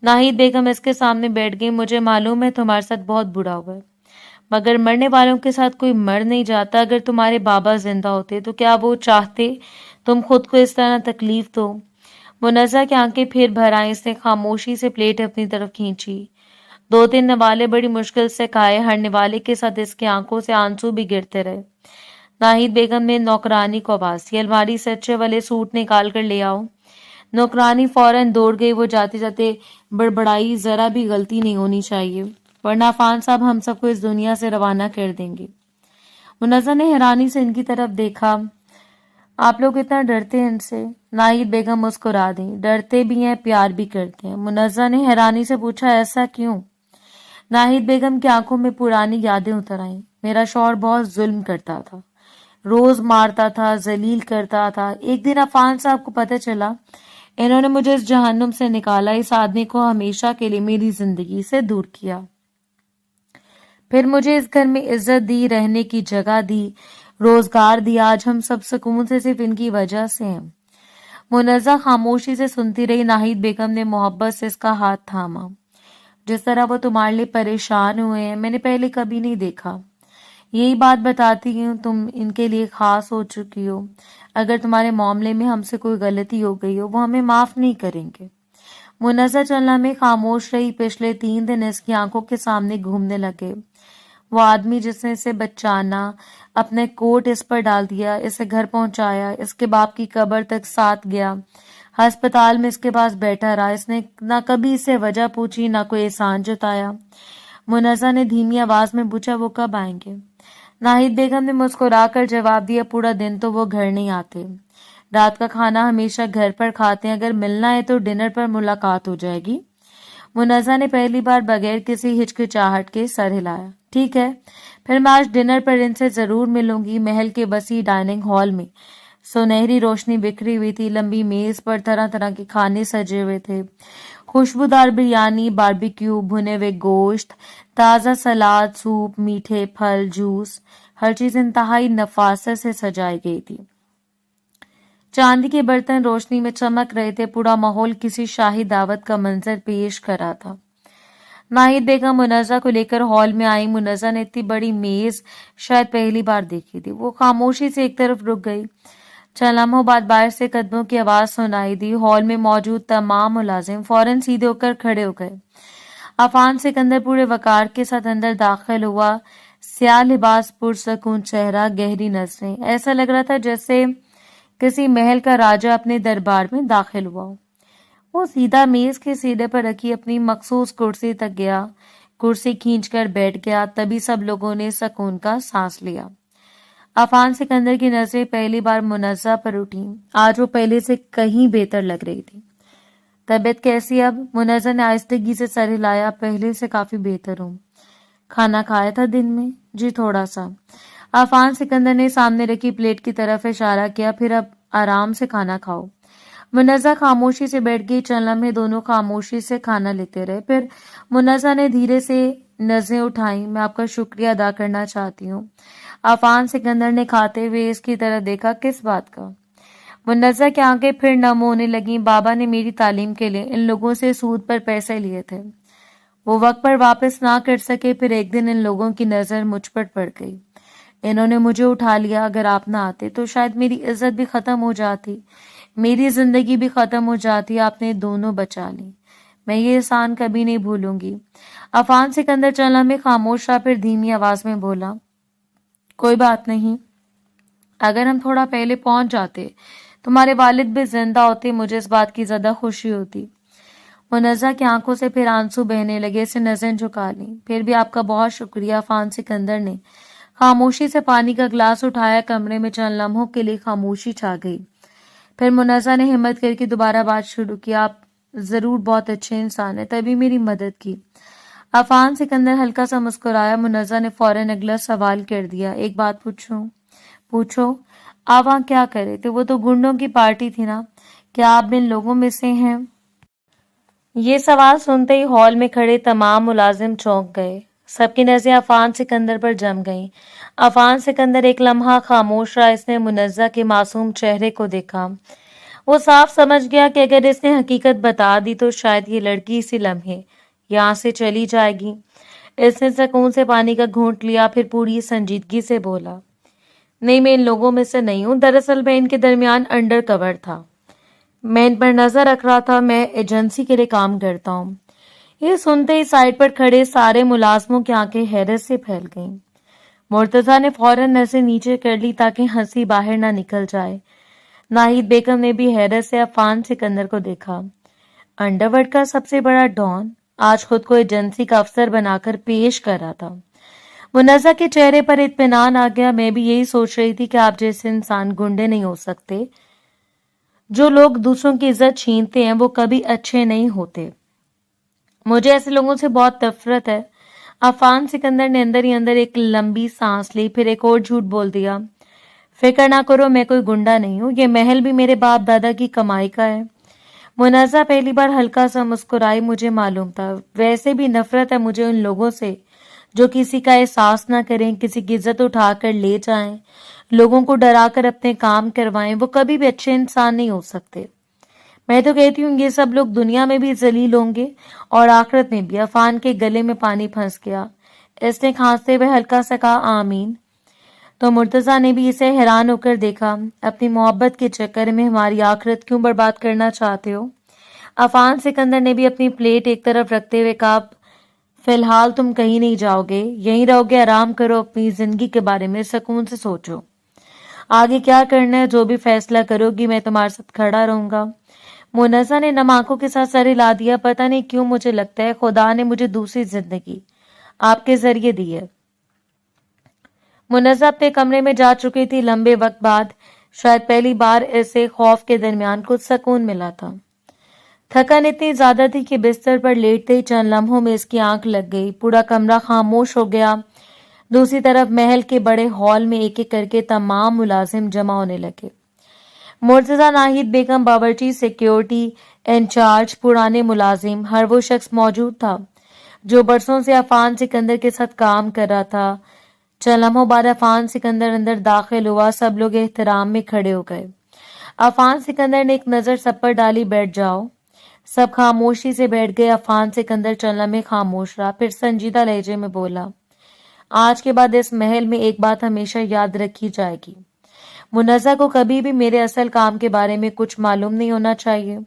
नाहिद बेगम इसके सामने बैठ गई। मुझे मालूम है तुम्हारे साथ बहुत बुरा हुआ है, मगर मरने वालों के साथ कोई मर नहीं जाता। अगर तुम्हारे बाबा जिंदा होते तो क्या वो चाहते तुम खुद को इस तरह तकलीफ दो? मुनज़्ज़ा की आंखें फिर भर आई। इसने खामोशी से प्लेट अपनी तरफ खींची। 2-3 नवाले बड़ी मुश्किल से खाए। हर निवाले के साथ इसकी आंखों से आंसू भी गिरते रहे। नाहिद बेगम ने नौकरानी को आवाज दी, अलमारी से अच्छे वाले सूट निकाल कर ले आओ। नौकरानी फौरन दौड़ गई। वो जाते जाते बड़बड़ाई, जरा भी गलती नहीं होनी चाहिए, वरना अफान साहब हम सबको इस दुनिया से रवाना कर देंगे। मुनज़्ज़ा ने हैरानी से इनकी तरफ देखा। आप लोग इतना डरते हैं इनसे? नाहिद बेगम मुस्कुरा दी। डरते भी हैं, प्यार भी करते हैं। मुनज़्ज़ा ने हैरानी से पूछा, ऐसा क्यों? नाहिद बेगम की आंखों में पुरानी यादें उतर आईं। میرا شوہر بہت ظلم کرتا تھا، روز مارتا تھا، ذلیل کرتا تھا۔ ایک دن عفان صاحب کو پتہ چلا انہوں نے مجھے اس جہنم سے نکالا، اس آدمی کو ہمیشہ کے لیے میری زندگی سے دور کیا، پھر مجھے اس گھر میں عزت دی، رہنے کی جگہ دی، روزگار دیا۔ آج ہم سب سکون سے صرف ان کی وجہ سے ہیں۔ منزہ خاموشی سے سنتی رہی۔ ناہید بیگم نے محبت سے اس کا ہاتھ تھاما۔ جس طرح وہ تمہارے لیے پریشان ہوئے ہیں میں نے پہلے کبھی نہیں دیکھا۔ یہی بات بتاتی ہوں تم ان کے لیے خاص ہو چکی ہو۔ اگر تمہارے معاملے میں ہم سے کوئی غلطی ہو گئی ہو وہ ہمیں معاف نہیں کریں گے۔ منزہ چلنا میں خاموش رہی۔ پچھلے 3 دن اس کی آنکھوں کے سامنے گھومنے لگے۔ وہ آدمی جس نے اسے بچانا، اپنے کوٹ اس پر ڈال دیا، اسے گھر پہنچایا، اس کے باپ کی قبر تک ساتھ گیا، ہسپتال میں اس کے پاس بیٹھا رہا، اس نے نہ کبھی اسے وجہ پوچھی، نہ کوئی احسان جتایا۔ منزہ نے دھیمی آواز میں پوچھا وہ کب آئیں گے؟ ناہید بیگم نے مسکرا کر جواب دیا پورا دن تو وہ گھر نہیں آتے، رات کا کھانا ہمیشہ گھر پر کھاتے ہیں، اگر ملنا ہے تو ڈنر پر ملاقات ہو جائے گی۔ منزہ نے پہلی بار بغیر کسی ہچکچاہٹ کے سر ہلایا۔ ٹھیک ہے، پھر میں آج ڈنر پر ان سے ضرور ملوں گی۔ محل کے وسیع ڈائننگ ہال میں سنہری روشنی بکھری ہوئی تھی، لمبی میز پر طرح طرح کے کھانے سجے ہوئے تھے، خوشبودار بریانی، باربیکیو، بھنے ہوئے گوشت، تازہ سلاد، سوپ، میٹھے پھل، جوس، ہر چیز انتہائی نفاست سے سجائی گئی تھی۔ چاندی کے برتن روشنی میں چمک رہے تھے، پورا ماحول کسی شاہی دعوت کا منظر پیش کر رہا تھا۔ ناہید بیگم منزہ کو لے کر ہال میں آئی۔ منزہ نے اتنی بڑی میز شاید پہلی بار دیکھی تھی۔ وہ خاموشی سے ایک طرف رک گئی۔ چند لمحوں بعد باہر سے قدموں کی آواز سنائی دی۔ ہال میں موجود تمام ملازم فوراً سیدھے ہو کر کھڑے ہو گئے۔ عفان سکندر پورے وقار کے ساتھ اندر داخل ہوا، سیاہ لباس، پرسکون چہرہ، گہری نظریں، ایسا لگ رہا تھا جیسے کسی محل کا راجہ اپنے دربار میں داخل ہوا ہو۔ وہ سیدھا میز کے سیدھے پر رکھی اپنی مخصوص کرسی تک گیا، کرسی کھینچ کر بیٹھ گیا۔ تبھی سب لوگوں نے سکون کا سانس لیا۔ عفان سکندر کی نظریں پہلی بار منزہ پر اٹھیں۔ آج وہ پہلے سے کہیں بہتر لگ رہی تھی۔ طبیعت کیسی اب؟ منزہ نے آہستگی سے سر ہلایا۔ پہلے سے کافی بہتر ہوں۔ کھانا کھایا تھا دن میں؟ جی تھوڑا سا۔ عفان سکندر نے سامنے رکھی پلیٹ کی طرف اشارہ کیا۔ پھر اب آرام سے کھانا کھاؤ۔ منزہ خاموشی سے بیٹھ گئی۔ چند لمحے دونوں خاموشی سے کھانا لیتے رہے۔ پھر منزہ نے دھیرے سے نظریں اٹھائیں۔ میں آپ کا شکریہ ادا کرنا چاہتی ہوں۔ عفان سکندر نے کھاتے ہوئے اس کی طرف دیکھا۔ کس بات کا؟ منزہ کی آنکھیں پھر نم ہونے لگیں۔ بابا نے میری تعلیم کے لیے ان لوگوں سے سود پر پیسے لیے تھے، وہ وقت پر واپس نہ کر سکے۔ پھر ایک دن ان لوگوں کی نظر مجھ پر پڑ گئی، انہوں نے مجھے اٹھا لیا۔ اگر آپ نہ آتے تو شاید میری عزت بھی ختم ہو جاتی، میری زندگی بھی ختم ہو جاتی۔ آپ نے دونوں بچا لی، میں یہ احسان کبھی نہیں بھولوں گی۔ عفان سکندر چند لمحے خاموش رہا، پھر دھیمی آواز میں بولا کوئی بات نہیں، اگر ہم تھوڑا پہلے پہنچ جاتے، تمہارے والد بھی زندہ ہوتے، مجھے اس بات کی زیادہ خوشی ہوتی۔ منزہ کی آنکھوں سے پھر آنسو بہنے لگے، اسے نظریں جھکا لیں۔ پھر بھی آپ کا بہت شکریہ۔ عفان سکندر نے خاموشی سے پانی کا گلاس اٹھایا۔ کمرے میں چند لمحوں کے لیے خاموشی چھا گئی۔ پھر منزہ نے ہمت کر کے دوبارہ بات شروع کی۔ آپ ضرور بہت اچھے انسان ہیں، تبھی میری مدد کی۔ عفان سکندر ہلکا سا مسکرایا۔ منزہ نے فوراً اگلا سوال کر دیا۔ ایک بات پوچھوں؟ پوچھو۔ آپ وہاں کیا کر رہے تھے؟ وہ تو گنڈوں کی پارٹی تھی نا، کیا آپ ان لوگوں میں سے ہیں؟ یہ سوال سنتے ہی ہال میں کھڑے تمام ملازم چونک گئے۔ سب کی نظریں عفان سکندر پر جم گئیں۔ عفان سکندر ایک لمحہ خاموش رہا۔ اس نے منزہ کے معصوم چہرے کو دیکھا۔ وہ صاف سمجھ گیا کہ اگر اس نے حقیقت بتا دی تو شاید یہ لڑکی اسی لمحے یہاں سے چلی جائے گی۔ اس نے سکون سے پانی کا گھونٹ لیا، پھر پوری سنجیدگی سے بولا نہیں، میں ان لوگوں میں سے نہیں ہوں، دراصل میں ان کے درمیان انڈر کور تھا، میں ان پر نظر رکھ رہا تھا، میں ایجنسی کے لیے کام کرتا ہوں۔ یہ سنتے ہی سائڈ پر کھڑے سارے ملازموں کی آنکھیں حیرت سے پھیل گئیں۔ مرتضیٰ نے فوراً نظریں نیچے کر لی تاکہ ہنسی باہر نہ نکل جائے۔ ناہید بیگم نے بھی حیرت سے عفان سکندر کو دیکھا۔ انڈر ورلڈ کا سب سے بڑا ڈان آج خود کو ایجنسی کا افسر بنا کر پیش کر رہا تھا۔ منزہ کے چہرے پر اطمینان آ گیا۔ میں بھی یہی سوچ رہی تھی کہ آپ جیسے انسان گنڈے نہیں ہو سکتے، جو لوگ دوسروں کی عزت چھینتے ہیں وہ کبھی اچھے نہیں ہوتے۔ مجھے ایسے لوگوں سے بہت نفرت ہے۔ अफान सिकंदर ने अंदर ही अंदर एक लंबी सांस ली, फिर एक और झूठ बोल दिया। फिक्र ना करो, मैं कोई गुंडा नहीं हूँ, ये महल भी मेरे बाप दादा की कमाई का है। मुनाजा पहली बार हल्का सा मुस्कुराई। मुझे मालूम था, वैसे भी नफरत है मुझे उन लोगों से जो किसी का एहसास ना करें, किसी की इज्जत उठाकर ले जाएं, लोगों को डराकर अपने काम करवाएं। वो कभी भी अच्छे इंसान नहीं हो सकते। मैं तो कहती हूँ ये सब लोग दुनिया में भी जलील होंगे और आखिरत में भी। अफान के गले में पानी फंस गया। इसने खांसते हुए हल्का सा कहा, आमीन। तो मुर्तजा ने भी इसे हैरान होकर देखा। अपनी मोहब्बत के चक्कर में हमारी आखिरत क्यों बर्बाद करना चाहते हो? अफान सिकंदर ने भी अपनी प्लेट एक तरफ रखते हुए कहा, फिलहाल तुम कहीं नहीं जाओगे, यहीं रहोगे, आराम करो, अपनी जिंदगी के बारे में सुकून से सोचो। आगे क्या करना है, जो भी फैसला करोगी मैं तुम्हारे साथ खड़ा रहूंगा। मुनज़्ज़ा ने नम आंखों के साथ सर हिला दिया। पता नहीं क्यों मुझे लगता है खुदा ने मुझे दूसरी जिंदगी आपके जरिए दी है। मुनज़्ज़ा अपने कमरे में जा चुकी थी। लंबे वक्त बाद शायद पहली बार ऐसे खौफ के दरमियान कुछ सुकून मिला था। थकन इतनी ज्यादा थी कि बिस्तर पर लेटते ही चंद लम्हों में इसकी आंख लग गई। पूरा कमरा खामोश हो गया। दूसरी तरफ महल के बड़े हॉल में एक एक करके तमाम मुलाजिम जमा होने लगे। मुर्तजा, नाहिद बेगम, बावर्ची, सिक्योरिटी इंचार्ज, पुराने मुलाजिम, हर वो शख्स मौजूद था जो बरसों से अफान सिकंदर के साथ काम कर रहा था। चंद लम्हों बाद अफान सिकंदर अंदर दाखिल हुआ। सब लोग एहतराम में खड़े हो गए। अफान सिकंदर ने एक नजर सब पर डाली, बैठ जाओ। सब खामोशी से बैठ गए। अफान सिकंदर चंद लम्हे खामोश रहा, फिर संजीदा लहजे में बोला, आज के बाद इस महल में एक बात हमेशा याद रखी जाएगी, मुनज़्ज़ा को कभी भी मेरे असल काम के बारे में कुछ मालूम नहीं होना चाहिए।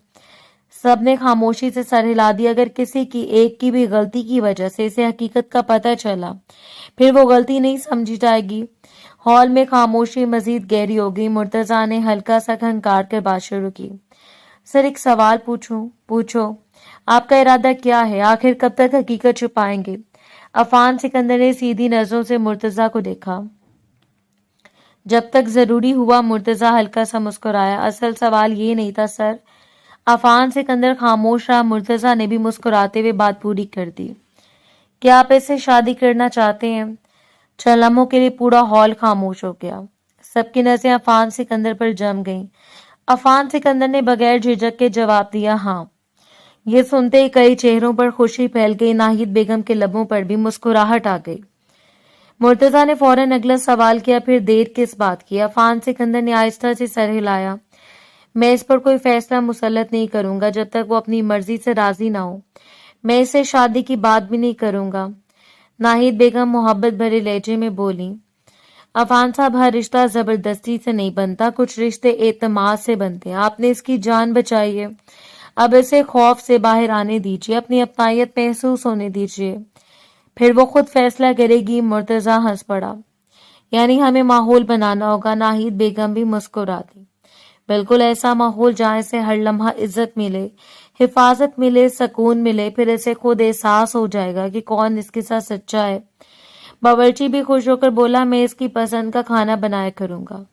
सबने खामोशी से सर हिला दिया। अगर किसी की एक की भी गलती की वजह से इसे हकीकत का पता चला, फिर वो गलती नहीं समझी जाएगी। हॉल में खामोशी मजीद गहरी हो गई। मुर्तजा ने हल्का सा खंकार कर बात शुरू की, सर एक सवाल पूछूं? पूछो। आपका इरादा क्या है? आखिर कब तक हकीकत छुपाएंगे? अफान सिकंदर ने सीधी नजरों से मुर्तजा को देखा। जब तक जरूरी हुआ। मुर्तजा हल्का सा मुस्कुराया। असल सवाल ये नहीं था सर। अफान सिकंदर खामोश रहा। मुर्तजा ने भी मुस्कुराते हुए बात पूरी कर दी। क्या आप इससे शादी करना चाहते हैं? चंद लम्हों के लिए पूरा हॉल खामोश हो गया। सबकी नजरें अफान सिकंदर पर जम गईं। अफान सिकंदर ने बगैर झिझक के जवाब दिया, हाँ। ये सुनते ही कई चेहरों पर खुशी फैल गई। नाहिद बेगम के लबों पर भी मुस्कुराहट आ गई। मुर्तजा ने फौरन अगला सवाल किया, फिर देर किस बात की? अफान सिकंदर ने आहिस्ता से सर हिलाया। मैं इस पर कोई फैसला मुसल्लत नहीं करूंगा जब तक वो अपनी मर्जी से राजी ना हो। मैं इससे शादी की बात भी नहीं करूंगा। नाहिद बेगम मोहब्बत भरे लहजे में बोली, अफान साहब, हर रिश्ता जबरदस्ती से नहीं बनता, कुछ रिश्ते एतमाद से बनते हैं। आपने इसकी जान बचाई है, अब इसे खौफ से बाहर आने दीजिए, अपनी अपनायत महसूस होने दीजिए, फिर वो खुद फैसला करेगी। मुर्तजा हंस पड़ा। यानी हमें माहौल बनाना होगा। नाहिद बेगम भी मुस्कुरा दी। बिल्कुल ऐसा माहौल जहाँ इसे हर लम्हा इज्जत मिले, हिफाजत मिले, सुकून मिले, फिर इसे खुद एहसास हो जाएगा कि कौन इसके साथ सच्चा है। बावर्ची भी खुश होकर बोला, मैं इसकी पसंद का खाना बनाया करूंगा।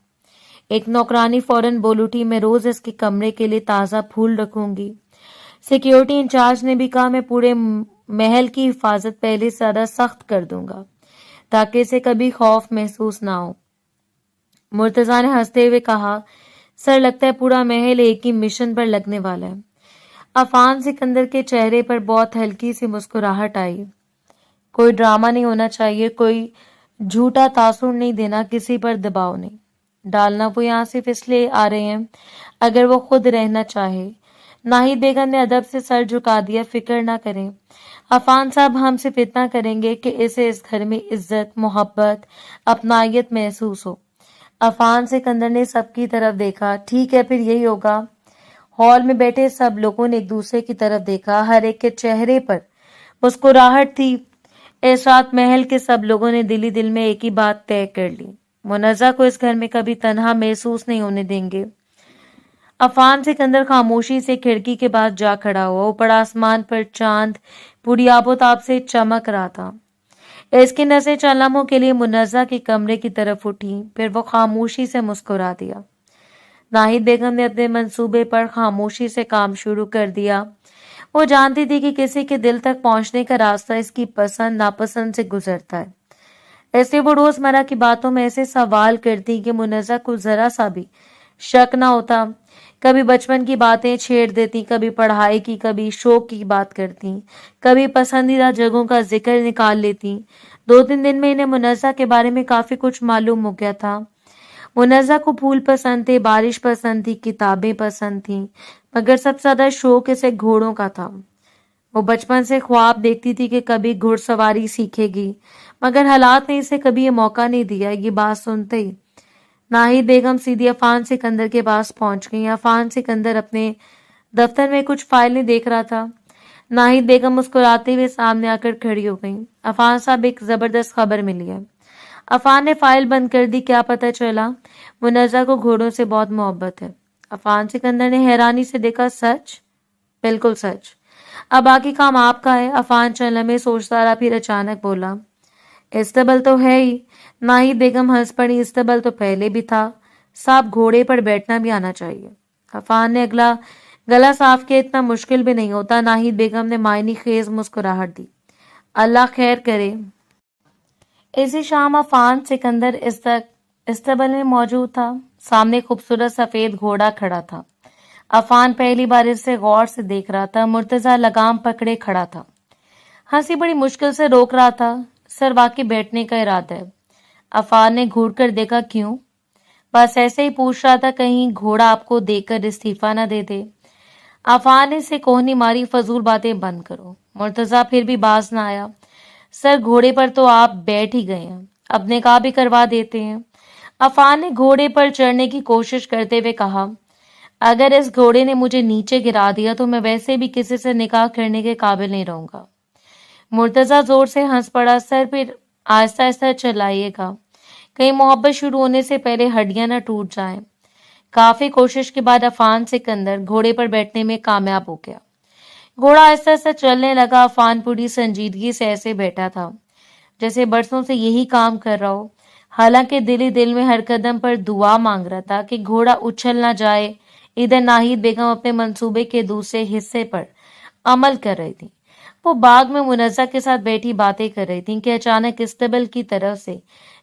एक नौकरानी फौरन बोल उठी, मैं रोज इसके कमरे के लिए ताजा फूल रखूंगी। सिक्योरिटी इंचार्ज ने भी कहा, मैं पूरे महल की हिफाजत पहले से ज्यादा सख्त कर दूंगा ताकि इसे कभी खौफ महसूस ना हो। मुर्तजा ने हंसते हुए कहा, सर लगता है पूरा महल एक ही मिशन पर लगने वाला है। अफान सिकंदर के चेहरे पर बहुत हल्की सी मुस्कुराहट आई। कोई ड्रामा नहीं होना चाहिए, कोई झूठा तासुर नहीं देना, किसी पर दबाव नहीं डालना। वो यहाँ सिर्फ इसलिए आ रहे हैं अगर वो खुद रहना चाहे। नाहिद बेगम ने अदब से सर झुका दिया, फिक्र ना करें अफान साहब, हम सिर्फ इतना करेंगे कि इसे इस घर में इज्जत, मोहब्बत, अपनायत महसूस हो। अफान सिकंदर ने सबकी तरफ देखा। ठीक है, फिर यही होगा। हॉल में बैठे सब लोगों ने एक दूसरे की तरफ देखा। हर एक के चेहरे पर मुस्कुराहट थी। इस रात महल के सब लोगों ने दिली दिल में एक ही बात तय कर ली, मुनज़्ज़ा को इस घर में कभी तन्हा महसूस नहीं होने देंगे। अफान सिकंदर खामोशी से खिड़की के पास जा खड़ा हुआ। ऊपर आसमान पर चांद पूरी आबोताब से चमक रहा था। इसकी नजरें चंद लम्हों के लिए मुनज़्ज़ा के कमरे की तरफ उठी, फिर वो खामोशी से मुस्कुरा दिया। नाहिद बेगम ने अपने मंसूबे पर खामोशी से काम शुरू कर दिया। وہ جانتی تھی کہ کسی کے دل تک پہنچنے کا راستہ اس کی پسند ناپسند سے گزرتا ہے، ایسے وہ روزمرہ کی باتوں میں ایسے سوال کرتی کہ منزہ کو ذرا سا بھی شک نہ ہوتا۔ کبھی بچپن کی باتیں چھیڑ دیتی، کبھی پڑھائی کی، کبھی شوق کی بات کرتی، کبھی پسندیدہ جگہوں کا ذکر نکال لیتی۔ 2-3 دن میں انہیں منزہ کے بارے میں کافی کچھ معلوم ہو گیا تھا۔ منزہ کو پھول پسند تھے، بارش پسند تھی، کتابیں پسند تھیں، مگر سب سے زیادہ شوق اسے گھوڑوں کا تھا۔ وہ بچپن سے خواب دیکھتی تھی کہ کبھی گھڑ سواری سیکھے گی، مگر حالات نے اسے کبھی یہ موقع نہیں دیا۔ یہ بات سنتے ہی ناہید بیگم سیدھی عفان سکندر کے پاس پہنچ گئی۔ عفان سکندر اپنے دفتر میں کچھ فائلیں دیکھ رہا تھا۔ ناہید بیگم مسکراتے ہوئے سامنے آ کر کھڑی ہو گئیں۔ عفان صاحب، ایک زبردست خبر ملی ہے۔ عفان نے فائل بند کر دی۔ کیا پتہ چلا؟ منزہ کو گھوڑوں سے بہت محبت ہے۔ عفان سکندر نے حیرانی سے دیکھا۔ سچ؟ بالکل سچ۔ اب باقی کام آپ کا ہے۔ عفان چند لمحے سوچتا رہا، پھر اچانک بولا، استبل تو ہے ہی۔ ناہید بیگم ہنس پڑی۔ استبل تو پہلے بھی تھا، صاحب گھوڑے پر بیٹھنا بھی آنا چاہیے۔ عفان نے اگلا گلا صاف کیا، اتنا مشکل بھی نہیں ہوتا۔ ناہید بیگم نے معنی خیز مسکراہٹ دی۔ اللہ خیر کرے۔ اسی شام عفان سکندر استبل میں موجود تھا۔ سامنے خوبصورت سفید گھوڑا کھڑا تھا۔ عفان پہلی بار اسے غور سے دیکھ رہا تھا۔ مرتضیٰ لگام پکڑے کھڑا تھا، ہنسی بڑی مشکل سے روک رہا تھا۔ سر واقعی بیٹھنے کا ارادہ ہے؟ عفان نے گھور کر دیکھا۔ کیوں؟ بس ایسے ہی پوچھ رہا تھا، کہیں گھوڑا آپ کو دیکھ کر استعفیٰ نہ دے دے۔ عفان نے اسے کوہنی ماری۔ فضول باتیں بند کرو۔ مرتضیٰ پھر بھی باز نہ آیا۔ سر گھوڑے پر تو آپ بیٹھ ہی گئے ہیں، اب نکاح بھی کروا دیتے ہیں۔ عفان نے گھوڑے پر چڑھنے کی کوشش کرتے ہوئے کہا، اگر اس گھوڑے نے مجھے نیچے گرا دیا تو میں ویسے بھی کسی سے نکاح کرنے کے قابل نہیں رہوں گا۔ مرتضیٰ زور سے ہنس پڑا۔ سر پھر آہستہ آہستہ چلائیے گا، کہیں محبت شروع ہونے سے پہلے ہڈیاں نہ ٹوٹ جائیں۔ کافی کوشش کے بعد عفان سکندر گھوڑے پر بیٹھنے میں کامیاب ہو گیا۔ گھوڑا آہستہ آہستہ چلنے لگا۔ عفان پوری سنجیدگی سے ایسے بیٹھا تھا جیسے برسوں سے یہی کام کر رہا ہو، حالانکہ دل میں ہر قدم پر دعا مانگ رہا تھا کہ گھوڑا اچھل نہ جائے۔ ادھر ناہید بیگم اپنے منصوبے کے دوسرے حصے پر عمل کر رہی تھی۔ وہ باغ میں منزہ کے ساتھ بیٹھی باتیں کر رہی تھیں کہ اچانک استبل کی طرف سے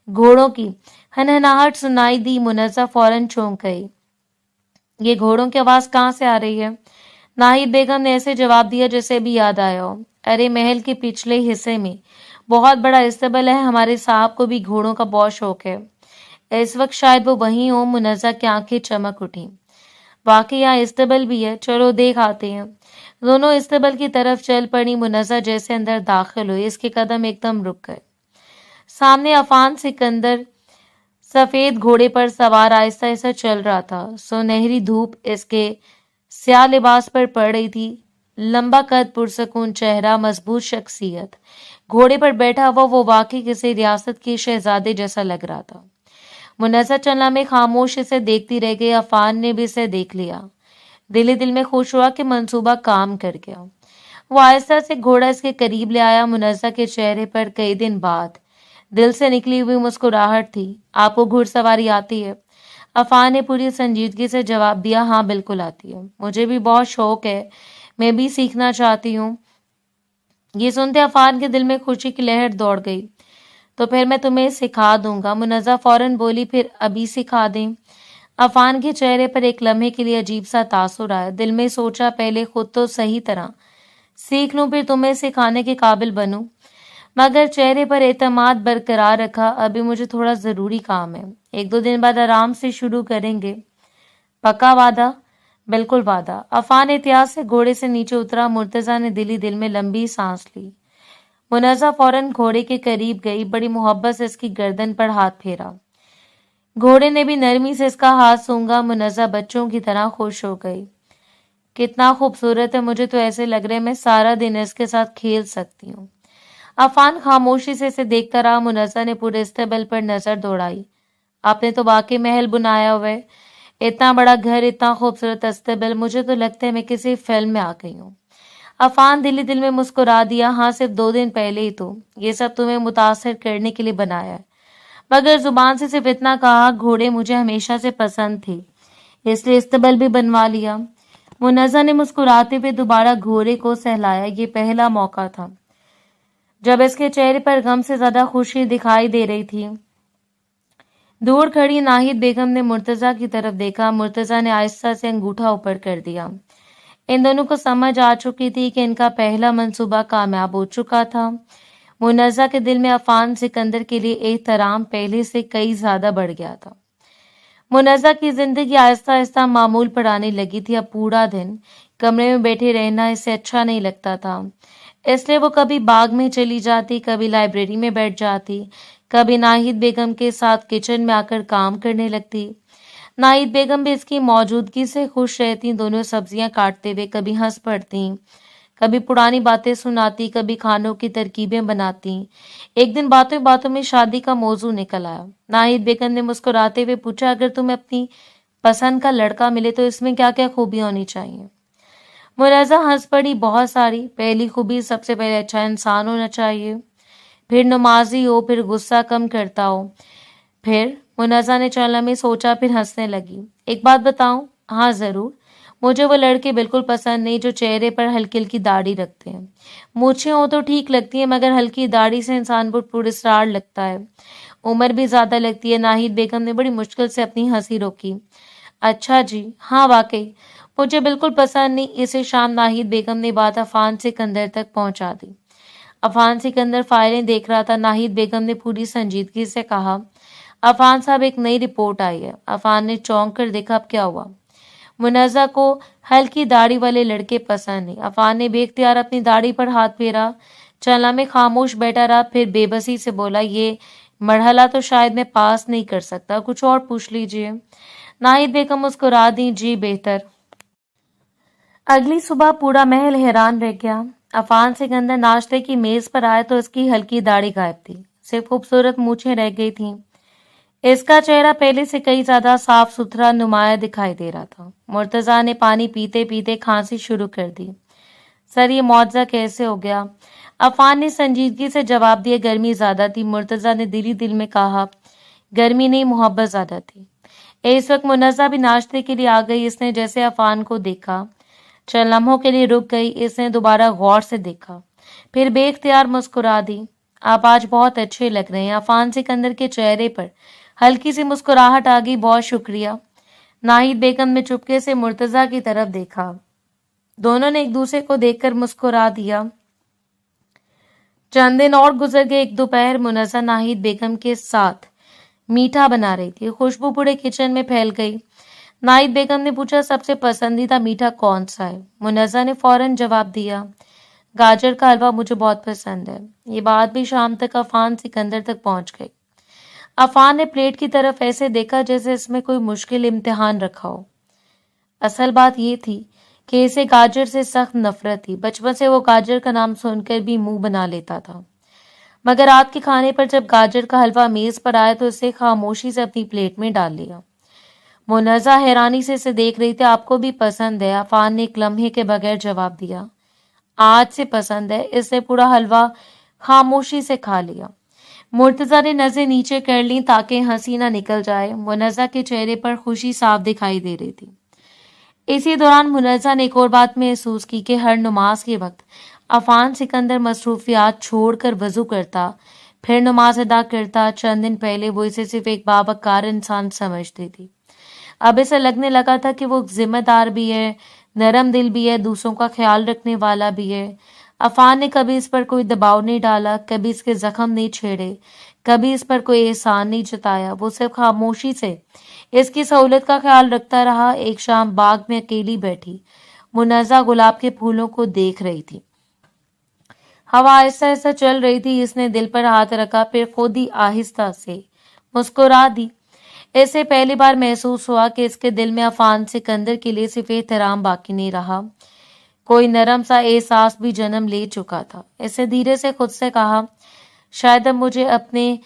گھوڑوں کی ہنہناہٹ سنائی دی۔ منزہ فوراً چونک گئی۔ یہ گھوڑوں کی آواز کہاں سے آ رہی ہے؟ ناہید بیگم نے ایسے جواب دیا جیسے بھی یاد آیا ہو۔ ارے محل کے پچھلے حصے میں بہت بڑا استبل ہے، ہمارے صاحب کو بھی گھوڑوں کا بہت شوق ہے۔ اس وقت شاید وہ وہیں ہو۔ منزہ کی آنکھیں چمک اٹھیں۔ واقعی یہاں استبل بھی ہے، چلو دیکھ آتے ہیں۔ دونوں استبل کی طرف چل پڑی۔ منزہ جیسے اندر داخل ہوئی، اس کے قدم ایک دم رک گئے۔ سامنے عفان سکندر سفید گھوڑے پر سوار آہستہ آہستہ چل رہا تھا۔ سنہری دھوپ اس کے سیاہ لباس پر پڑ رہی تھی۔ لمبا قد، پرسکون چہرہ، مضبوط شخصیت، گھوڑے پر بیٹھا ہوا وہ واقعی کسی ریاست کے شہزادے جیسا لگ رہا تھا۔ منزہ چند لمحے خاموش اسے دیکھتی رہ گئی۔ عفان نے بھی اسے دیکھ لیا۔ دل میں خوش ہوا کہ منصوبہ کام کر گیا۔ وہ آہستہ سے گھوڑا اس کے قریب لے آیا۔ منزہ کے چہرے پر کئی دن بعد دل سے نکلی ہوئی مسکراہٹ تھی۔ آپ کو گھڑ سواری آتی ہے؟ عفان نے پوری سنجیدگی سے جواب دیا، ہاں بالکل آتی ہے، مجھے بھی بہت شوق ہے، میں بھی سیکھنا چاہتی ہوں۔ یہ سنتے عفان کے دل میں خوشی کی لہر دوڑ گئی۔ تو پھر میں تمہیں سکھا دوں گا۔ منزہ فوراً بولی، پھر ابھی سکھا دیں۔ عفان کے چہرے پر ایک لمحے کے لیے عجیب سا تاثر آیا۔ دل میں سوچا، پہلے خود تو صحیح طرح سیکھ لوں، پھر تمہیں سکھانے کے قابل بنوں، مگر چہرے پر اعتماد برقرار رکھا۔ ابھی مجھے تھوڑا ضروری کام ہے، 1-2 دن بعد آرام سے شروع کریں گے۔ پکا وعدہ؟ بالکل وعدہ۔ عفان احتیاط سے گھوڑے سے نیچے اترا۔ مرتضیٰ نے دل میں لمبی سانس لی۔ منزہ فوراً گھوڑے کے قریب گئی، بڑی محبت سے اس کی گردن پر ہاتھ پھیرا۔ گھوڑے نے بھی نرمی سے اس کا ہاتھ سونگا۔ منزہ بچوں کی طرح خوش ہو گئی۔ کتنا خوبصورت ہے، مجھے تو ایسے لگ رہا ہے میں سارا دن اس کے ساتھ کھیل سکتی ہوں۔ عفان خاموشی سے اسے دیکھتا رہا۔ منزہ نے پورے استبل پر نظر دوڑائی۔ آپ نے تو واقعی محل بنایا ہوا ہے، اتنا بڑا گھر، اتنا خوبصورت استبل، مجھے تو لگتا ہے میں کسی فلم میں آ گئی ہوں۔ عفان دل میں مسکرا دیا، ہاں صرف 2 دن پہلے ہی تو یہ سب تمہیں متاثر کرنے کے لیے بنایا ہے، مگر زبان سے صرف اتنا کہا، گھوڑے مجھے ہمیشہ سے پسند تھے، اس لیے استبل بھی بنوا لیا۔ मुन्नज़ा ने मुस्कुराते हुए दोबारा घोड़े को सहलाया। ये पहला मौका था जब इसके चेहरे पर गम से ज्यादा खुशी दिखाई दे रही थी। दूर खड़ी नाहिद बेगम ने मुर्तजा की तरफ देखा। मुर्तजा ने आहिस्ता से अंगूठा ऊपर कर दिया। इन दोनों को समझ आ चुकी थी कि इनका पहला मंसूबा कामयाब हो चुका था। मुन्नज़ा के दिल में अफान सिकंदर के लिए एहतराम पहले से कई ज्यादा बढ़ गया था। मुन्नज़ा की जिंदगी आहिस्ता आहिस्ता मामूल पर आने लगी थी। अब पूरा दिन कमरे में बैठे रहना इसे अच्छा नहीं लगता था, इसलिए वो कभी बाग में चली जाती, कभी लाइब्रेरी में बैठ जाती, कभी नाहिद बेगम के साथ किचन में आकर काम करने लगती। नाहिद बेगम भी इसकी मौजूदगी से खुश रहती। दोनों सब्जियां काटते हुए कभी हंस पड़ती, कभी पुरानी बातें सुनाती, कभी खानों की तरकीबें बनाती। एक दिन बातों बातों में शादी का मौजू निकल आया। नाहिद बेगम ने मुस्कुराते हुए पूछा, अगर तुम्हें अपनी पसंद का लड़का मिले तो इसमें क्या क्या खूबियां होनी चाहिए? मुन्नज़ा हंस पड़ी, बहुत सारी। पहली खूबी, सबसे पहले अच्छा इंसान होना चाहिए, फिर नमाजी हो, फिर गुस्सा कम करता हो। फिर मुन्नज़ा ने चलना में सोचा, फिर हंसने लगी। एक बात बताऊं? हाँ जरूर। मुझे वो लड़के बिल्कुल पसंद नहीं जो चेहरे पर हल्की हल्की दाढ़ी रखते हैं। मूछें हो तो ठीक लगती है, मगर हल्की दाढ़ी से इंसान पर पुरस्कार लगता है। उम्र भी ज्यादा लगती है। नाहिद बेगम ने बड़ी मुश्किल से अपनी हंसी रोकी। अच्छा जी, हाँ वाकई मुझे बिल्कुल पसंद नहीं। इसे शाम नाहिद बेगम ने बात अफान सिकंदर तक पहुंचा दी। अफान सिकंदर फाइलें देख रहा था। नाहिद बेगम ने पूरी संजीदगी से कहा, अफान साहब एक नई रिपोर्ट आई है। अफान ने चौंक कर देखा। अब क्या हुआ? मुन्नज़ा को हल्की दाढ़ी वाले लड़के पसंद नहीं। अफान ने बेख्तियार अपनी दाढ़ी पर हाथ फेरा। चलना में खामोश बैठा रहा, फिर बेबसी से बोला, ये मरहला तो शायद मैं पास नहीं कर सकता, कुछ और पूछ लीजिए। नाहिद बेगम मुस्कुरा दी, जी बेहतर। अगली सुबह पूरा महल हैरान रह गया। अफान सिकंदर नाश्ते की मेज पर आए तो इसकी हल्की दाढ़ी गायब थी, सिर्फ खूबसूरत मूछें रह गई थीं। इसका चेहरा पहले से कई ज्यादा साफ सुथरा नुमाया दिखाई दे रहा था। मुर्तजा ने पानी पीते पीते खांसी शुरू कर दी। सर ये मुआवजा कैसे हो गया? अफान ने संजीदगी से जवाब दिया, गर्मी ज्यादा थी। मुर्तजा ने दिली दिल में कहा, गर्मी नहीं मोहब्बत ज्यादा थी। इस वक्त मुन्नज़ा भी नाश्ते के लिए आ गई। इसने जैसे अफान को देखा, चंद लम्हों के लिए रुक गई। इसने दोबारा गौर से देखा, फिर बेख्तियार मुस्कुरा दी। आप आज बहुत अच्छे लग रहे हैं। अफान सिकंदर के चेहरे पर हल्की सी मुस्कुराहट आ गई। बहुत शुक्रिया। नाहिद बेगम ने चुपके से मुर्तजा की तरफ देखा। दोनों ने एक दूसरे को देखकर मुस्कुरा दिया। चंद दिन और गुजर गए। एक दोपहर मुन्नज़ा नाहिद बेगम के साथ मीठा बना रही थी। खुशबू पूरे किचन में फैल गई। नाहिद बेगम ने पूछा, सबसे पसंदीदा मीठा कौन सा है? मुन्नज़ा ने फौरन जवाब दिया, गाजर का हलवा मुझे बहुत पसंद है। ये बात भी शाम तक अफान सिकंदर तक पहुंच गई। अफान ने प्लेट की तरफ ऐसे देखा जैसे इसमें कोई मुश्किल इम्तिहान रखा हो। असल बात ये थी कि इसे गाजर से सख्त नफरत थी। बचपन से वो गाजर का नाम सुनकर भी मुंह बना लेता था, मगर रात के खाने पर जब गाजर का हलवा मेज पर आया तो इसे खामोशी से अपनी प्लेट में डाल लिया। मुन्नज़ा हैरानी से इसे देख रही थी। आपको भी पसंद है? अफान ने एक लम्हे के बगैर जवाब दिया, आज से पसंद है। इसने पूरा हलवा खामोशी से खा लिया। मुर्तजा ने नजरें नीचे कर ली ताकि हंसी ना निकल जाए। मुन्नज़ा के चेहरे पर खुशी साफ दिखाई दे रही थी। इसी दौरान मुन्नज़ा ने एक और बात महसूस की कि हर नमाज के वक्त अफान सिकंदर मसरूफियात छोड़कर वजू करता, फिर नमाज अदा करता। चंद दिन पहले वो इसे सिर्फ एक बावकार इंसान समझती थी। अब इसे लगने लगा था कि वो जिम्मेदार भी है, नरम दिल भी है, दूसरों का ख्याल रखने वाला भी है। अफान ने कभी इस पर कोई दबाव नहीं डाला, कभी इसके जख्म नहीं छेड़े, कभी इस पर कोई एहसान नहीं जताया। वो सिर्फ खामोशी से इसकी सहूलत का ख्याल रखता रहा। एक शाम बाग में अकेली बैठी मुन्नज़ा गुलाब के फूलों को देख रही थी। हवा आहिस्ता आहिस्ता चल रही थी। इसने दिल पर हाथ रखा, फिर खुद ही आहिस्ता से मुस्कुरा दी। इसे पहली बार महसूस हुआ कि इसके दिल में अफान सिकंदर के लिए सिर्फ एहतराम बाकी नहीं रहा, कोई नरम सा एहसास भी जन्म ले चुका था। इसे धीरे से खुद से कहा, शायद अब मुझे अपने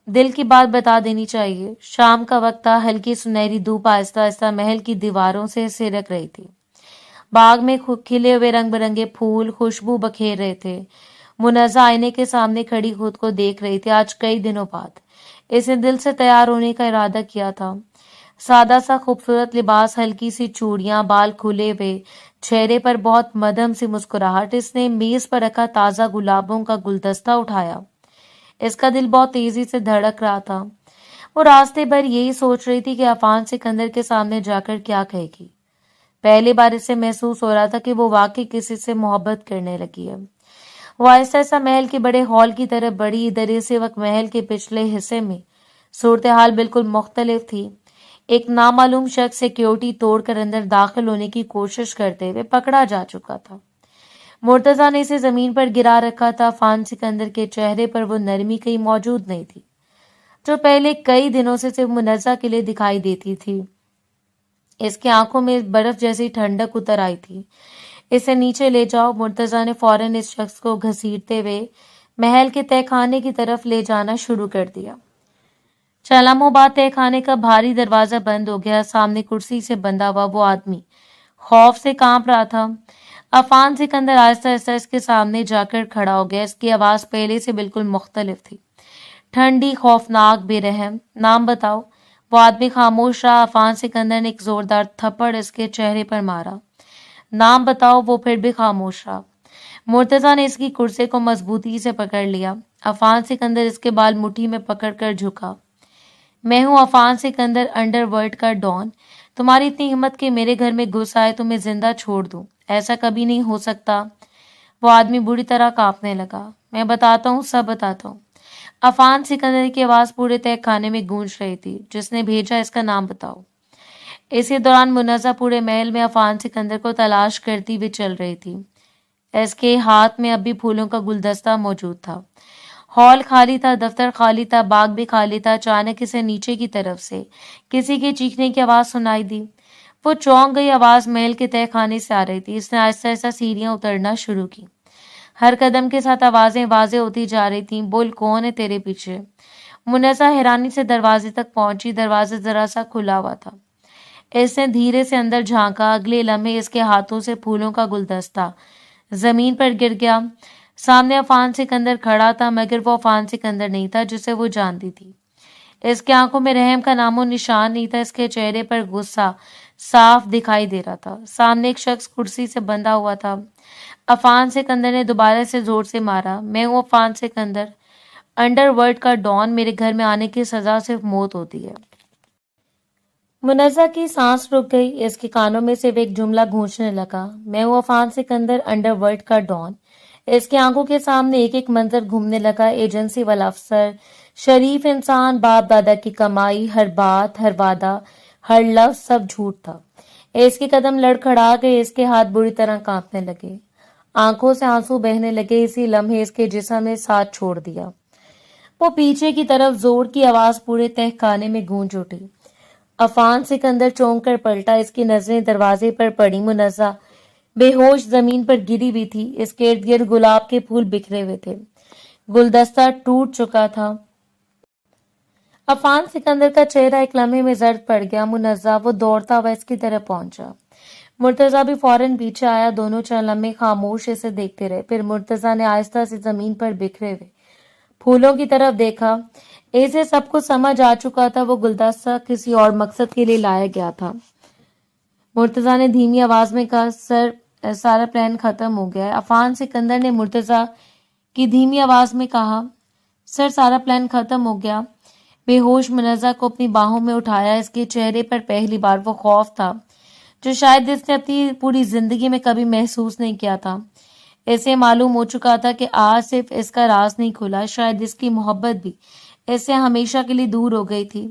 दिल की बात बता देनी चाहिए। शाम का वक्त था। हल्की सुनहरी धूप आहिस्ता आहिस्ता महल की दीवारों से सिरक रही थी। बाग में खिले हुए रंग बिरंगे फूल खुशबू बखेर रहे थे। मुन्नज़ा आईने के सामने खड़ी खुद को देख रही थी। आज कई दिनों बाद इसने दिल से तैयार होने का इरादा किया था। सादा सा खूबसूरत लिबास, हल्की सी चूड़ियां, बाल खुले हुए, चेहरे पर बहुत मध्यम सी मुस्कुराहट। इसने मेज पर रखा ताजा गुलाबों का गुलदस्ता उठाया। इसका दिल बहुत तेजी से धड़क रहा था। वो रास्ते भर यही सोच रही थी कि अफान सिकंदर के सामने जाकर क्या कहेगी। पहली बार इसे महसूस हो रहा था कि वो वाकई किसी से मोहब्बत करने लगी है। वो आहिस्ता आहिस्ता महल के बड़े हॉल की तरफ बढ़ी। इधर इस वक्त महल के पिछले हिस्से में सूरत हाल बिल्कुल मुख्तलिफ थी। एक नामालूम शख्स सिक्योरिटी तोड़कर अंदर दाखिल होने की कोशिश करते हुए पकड़ा जा चुका था। मुर्तजा ने इसे जमीन पर गिरा रखा था। अफान सिकंदर के चेहरे पर वो नरमी कहीं मौजूद नहीं थी जो पहले कई दिनों से सिर्फ मुनज़्ज़ा के लिए दिखाई देती थी। इसकी आंखों में बर्फ जैसी ठंडक उतर आई थी। इसे नीचे ले जाओ। मुर्तजा ने फौरन इस शख्स को घसीटते हुए महल के तहखाने की तरफ ले जाना शुरू कर दिया। चलामों बाद तहखाने का भारी दरवाजा बंद हो गया। सामने कुर्सी से बंधा हुआ वो आदमी खौफ से कांप रहा था। अफान सिकंदर आहिस्ता आहिस्ता इसके सामने जाकर खड़ा हो गया। इसकी आवाज पहले से बिल्कुल मुख्तलिफ थी, ठंडी, खौफनाक, बेरहम। नाम बताओ। वो आदमी खामोश रहा। अफान सिकंदर ने एक जोरदार थप्पड़ इसके चेहरे पर मारा। नाम बताओ। वो फिर भी खामोश रहा। मुर्तजा ने इसकी कुर्सी को मजबूती से पकड़ लिया। अफान सिकंदर इसके बाल मुट्ठी में पकड़कर झुका। मैं हूं अफान सिकंदर, अंडरवर्ल्ड का डॉन। तुम्हारी इतनी हिम्मत कि मेरे घर में घुस आए तो मैं जिंदा छोड़ दूं? ऐसा कभी नहीं हो सकता। वो आदमी बुरी तरह कांपने लगा। मैं बताता हूँ, सब बताता हूँ। अफान सिकंदर की आवाज पूरे तहखाने में गूंज रही थी। जिसने भेजा, इसका नाम बताओ। इसी दौरान मुनज़्ज़ा पूरे महल में अफान सिकंदर को तलाश करती हुई चल रही थी। इसके हाथ में अब भी फूलों का गुलदस्ता मौजूद था। हॉल खाली था, दफ्तर खाली था, बाग भी खाली था। अचानक इसे नीचे की तरफ से किसी के चीखने की आवाज सुनाई दी। वो चौंक गई। आवाज महल के तहखाने से आ रही थी। इसने आहिस्ता आहिस्ता सीढ़ियां उतरना शुरू की। हर कदम के साथ आवाजें वाजे होती जा रही थीं। बोल, कौन है तेरे पीछे? मुनज़्ज़ा हैरानी से दरवाजे तक पहुंची। दरवाजा जरा सा खुला हुआ था। इसने धीरे से अंदर झांका। अगले लम्हे इसके हाथों से फूलों का गुलदस्ता जमीन पर गिर गया। सामने अफान सिकंदर खड़ा था, मगर वो अफान सिकंदर नहीं था जिसे वो जानती थी। इसकी आंखों में रहम का नामो निशान नहीं था। इसके चेहरे पर गुस्सा साफ दिखाई दे रहा था। सामने एक शख्स कुर्सी से बंधा हुआ था। अफान सिकंदर ने दोबारा से जोर से मारा। मैं हूं अफान सिकंदर, अंडरवर्ल्ड का डॉन। मेरे घर में आने की सजा सिर्फ मौत होती है। मुनज़्ज़ा की सांस रुक गई। इसके कानों में सिर्फ एक जुमला गूंजने लगा। मैं हूं अफान सिकंदर, अंडरवर्ल्ड का डॉन। इसकी आंखों के सामने एक एक मंजर घूमने लगा। एजेंसी वाला अफसर, शरीफ इंसान, बाप दादा की कमाई, हर बात, हर वादा, हर लफ्ज, सब झूठ था। इसके कदम लड़खड़ा गए। इसके हाथ बुरी तरह कांपने लगे। आंखों से आंसू बहने लगे। इसी लम्हे इसके जिस्म ने साथ छोड़ दिया। वो पीछे की तरफ जोर की आवाज पूरे तहखाने में गूंज उठी। अफान सिकंदर चौंक कर पलटा। इसकी नजरें दरवाजे पर पड़ी। मुनज़्ज़ा बेहोश जमीन पर गिरी हुई थी। इसके इर्द गिर्द गुलाब के फूल बिखरे हुए थे। गुलदस्ता टूट चुका था। अफान सिकंदर का चेहरा एक लम्हे में जर्द पड़ गया। मुनज़्ज़ा, वो दौड़ता हुआ इसकी तरफ पहुंचा। मुर्तजा भी फौरन पीछे आया। दोनों चंद लम्हे खामोश इसे देखते रहे। फिर मुर्तजा ने आहिस्ता से जमीन पर बिखरे हुए फूलों की तरफ देखा। इसे सब कुछ समझ आ चुका था। वो गुलदस्ता किसी और मकसद के लिए लाया गया था। मुर्तजा ने धीमी आवाज में कहा, सर, सारा प्लान खत्म हो गया है। अफान सिकंदर ने मुर्तजा की धीमी आवाज में कहा, सर, सारा प्लान खत्म हो गया। बेहोश मुनज़्ज़ा को अपनी बाहों में उठाया। इसके चेहरे पर पहली बार वो खौफ था जो शायद इसने अपनी पूरी जिंदगी में कभी महसूस नहीं किया था। इसे मालूम हो चुका था कि आज सिर्फ इसका राज नहीं खुला, शायद इसकी मोहब्बत भी इससे हमेशा के लिए दूर हो गई थी।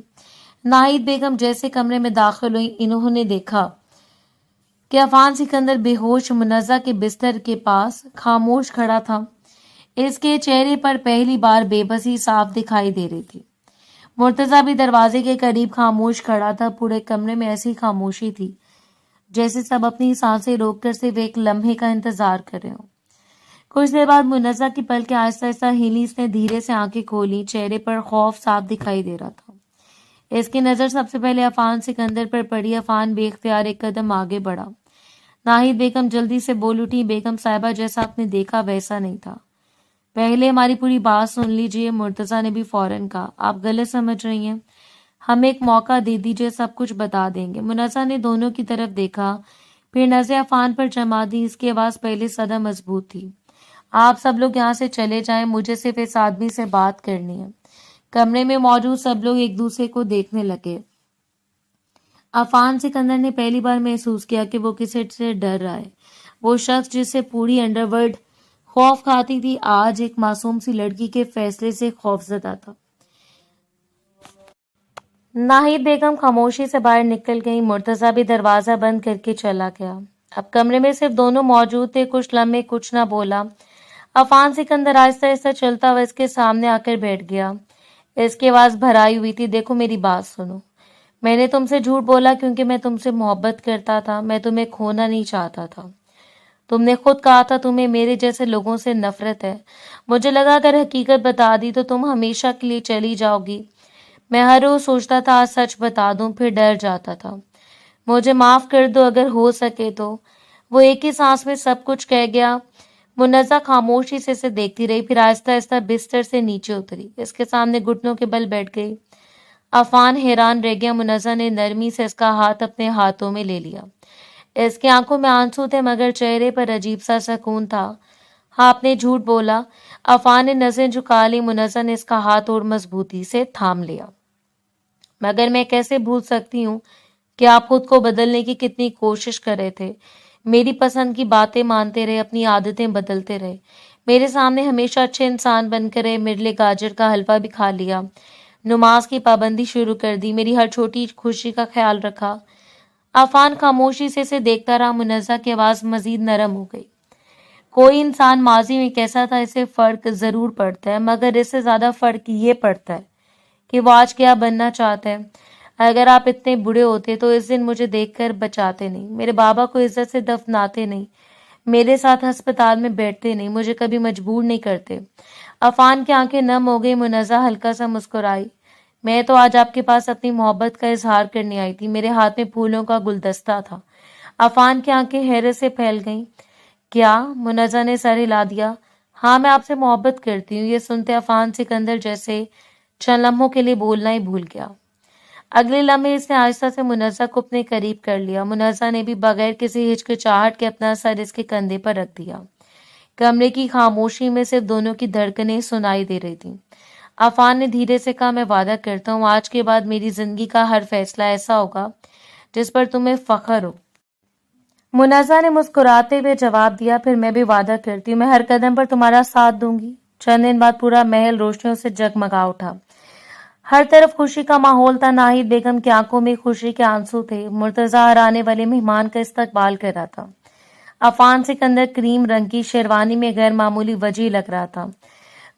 नाहिद बेगम जैसे कमरे में दाखिल हुई, इन्होंने देखा कि अफान सिकंदर बेहोश मुनज़्ज़ा के बिस्तर के पास खामोश खड़ा था। इसके चेहरे पर पहली बार बेबसी साफ दिखाई दे रही थी। मुर्तजा भी दरवाजे के करीब खामोश खड़ा था। पूरे कमरे में ऐसी खामोशी थी जैसे सब अपनी सांसें रोककर सिर्फ एक लम्हे का इंतजार कर रहे हो। कुछ देर बाद मुनज़्ज़ा की पलकें आहिस्ता आहिस्ता हिली। इसने धीरे से आंखें खोली। चेहरे पर खौफ साफ दिखाई दे रहा था। इसकी नजर सबसे पहले अफान सिकंदर पर पड़ी। अफान बेख्तियार एक कदम आगे बढ़ा। नाहिद बेगम जल्दी से बोल उठी, बेगम साहिबा, जैसा आपने देखा वैसा नहीं था। पहले हमारी पूरी बात सुन लीजिए। मुर्तजा ने भी फौरन कहा, आप गलत समझ रही हैं। ہمیں ایک موقع دے دیجیے، سب کچھ بتا دیں گے۔ منزہ نے دونوں کی طرف دیکھا، پھر نظر عفان پر جما دی۔ اس کی آواز پہلے زیادہ مضبوط تھی۔ آپ سب لوگ یہاں سے چلے جائیں، مجھے صرف اس آدمی سے بات کرنی ہے۔ کمرے میں موجود سب لوگ ایک دوسرے کو دیکھنے لگے۔ عفان سکندر نے پہلی بار محسوس کیا کہ وہ کسی سے ڈر رہا ہے۔ وہ شخص جس سے پوری انڈر ورلڈ خوف کھاتی تھی، آج ایک معصوم سی لڑکی کے فیصلے سے خوفزدہ تھا۔ ناہید بیگم خاموشی سے باہر نکل گئی۔ مرتضیٰ بھی دروازہ بند کر کے چلا گیا۔ اب کمرے میں صرف دونوں موجود تھے۔ کچھ لمحے کچھ نہ بولا۔ عفان سکندر آہستہ آہستہ چلتا ہوا اس کے سامنے آ کر بیٹھ گیا۔ اس کی آواز بھرائی ہوئی تھی۔ دیکھو میری بات سنو، میں نے تم سے جھوٹ بولا کیونکہ میں تم سے محبت کرتا تھا، میں تمہیں کھونا نہیں چاہتا تھا۔ تم نے خود کہا تھا تمہیں میرے جیسے لوگوں سے نفرت ہے۔ مجھے لگا اگر حقیقت بتا دی تو تم ہمیشہ کے لیے چلی جاؤ گی۔ میں ہر روز سوچتا تھا آج سچ بتا دوں، پھر ڈر جاتا تھا۔ مجھے معاف کر دو اگر ہو سکے تو۔ وہ ایک ہی سانس میں سب کچھ کہہ گیا۔ منزہ خاموشی سے اسے دیکھتی رہی، پھر آہستہ آہستہ بستر سے نیچے اتری، اس کے سامنے گھٹنوں کے بل بیٹھ گئی۔ عفان حیران رہ گیا۔ منزہ نے نرمی سے اس کا ہاتھ اپنے ہاتھوں میں لے لیا۔ اس کی آنکھوں میں آنسو تھے مگر چہرے پر عجیب سا سکون تھا۔ ہاں، آپ نے جھوٹ بولا۔ عفان نے نظریں جھکا لی۔ منزہ نے اس کا ہاتھ اور مضبوطی سے تھام لیا۔ مگر میں کیسے بھول سکتی ہوں کہ آپ خود کو بدلنے کی کتنی کوشش کر رہے تھے، میری پسند کی باتیں مانتے رہے، اپنی عادتیں بدلتے رہے، میرے سامنے ہمیشہ اچھے انسان بن کر رہے، میرے لیے گاجر کا حلوہ بھی کھا لیا، نماز کی پابندی شروع کر دی، میری ہر چھوٹی خوشی کا خیال رکھا۔ عفان خاموشی سے اسے دیکھتا رہا۔ منزہ کی آواز مزید نرم ہو گئی۔ کوئی انسان ماضی میں کیسا تھا اسے فرق ضرور پڑتا ہے، مگر اس سے زیادہ فرق یہ پڑتا ہے کہ وہ آج کیا بننا چاہتا ہے۔ اگر آپ اتنے بڑے ہوتے تو اس دن مجھے دیکھ کر بچاتے نہیں، میرے بابا کو عزت سے دفناتے نہیں، میرے ساتھ ہسپتال میں بیٹھتے نہیں، مجھے کبھی مجبور نہیں کرتے۔ عفان کی آنکھیں نم ہو گئی۔ منزہ ہلکا سا مسکرائی۔ میں تو آج آپ کے پاس اپنی محبت کا اظہار کرنے آئی تھی۔ میرے ہاتھ میں پھولوں کا گلدستہ تھا۔ عفان کی آنکھیں حیرت سے پھیل گئیں۔ کیا؟ منزہ نے سر ہلا دیا۔ ہاں، میں آپ سے محبت کرتی ہوں۔ یہ سنتے عفان سکندر جیسے چند لمحوں کے لیے بولنا ہی بھول گیا۔ اگلے لمحے اس نے آہستہ سے منزہ کو اپنے قریب کر لیا۔ منزہ نے بھی بغیر کسی ہچکچاہٹ کے اپنا سر اس کے کندھے پر رکھ دیا۔ کمرے کی خاموشی میں صرف دونوں کی دھڑکنیں سنائی دے رہی تھیں۔ عفان نے دھیرے سے کہا، میں وعدہ کرتا ہوں آج کے بعد میری زندگی کا ہر فیصلہ ایسا ہوگا جس پر تمہیں فخر ہو۔ منزہ نے مسکراتے ہوئے جواب دیا، پھر میں بھی وعدہ کرتی ہوں میں ہر قدم پر تمہارا ساتھ دوں گی۔ چند دن بعد پورا محل روشنیوں سے جگمگا اٹھا۔ ہر طرف خوشی کا ماحول تھا۔ ناہید بیگم کی آنکھوں میں خوشی کے آنسو تھے۔ مرتضیٰ ہر آنے والے مہمان کا استقبال کر رہا تھا۔ عفان سکندر کریم رنگ کی شیروانی میں غیر معمولی وجیح لگ رہا تھا۔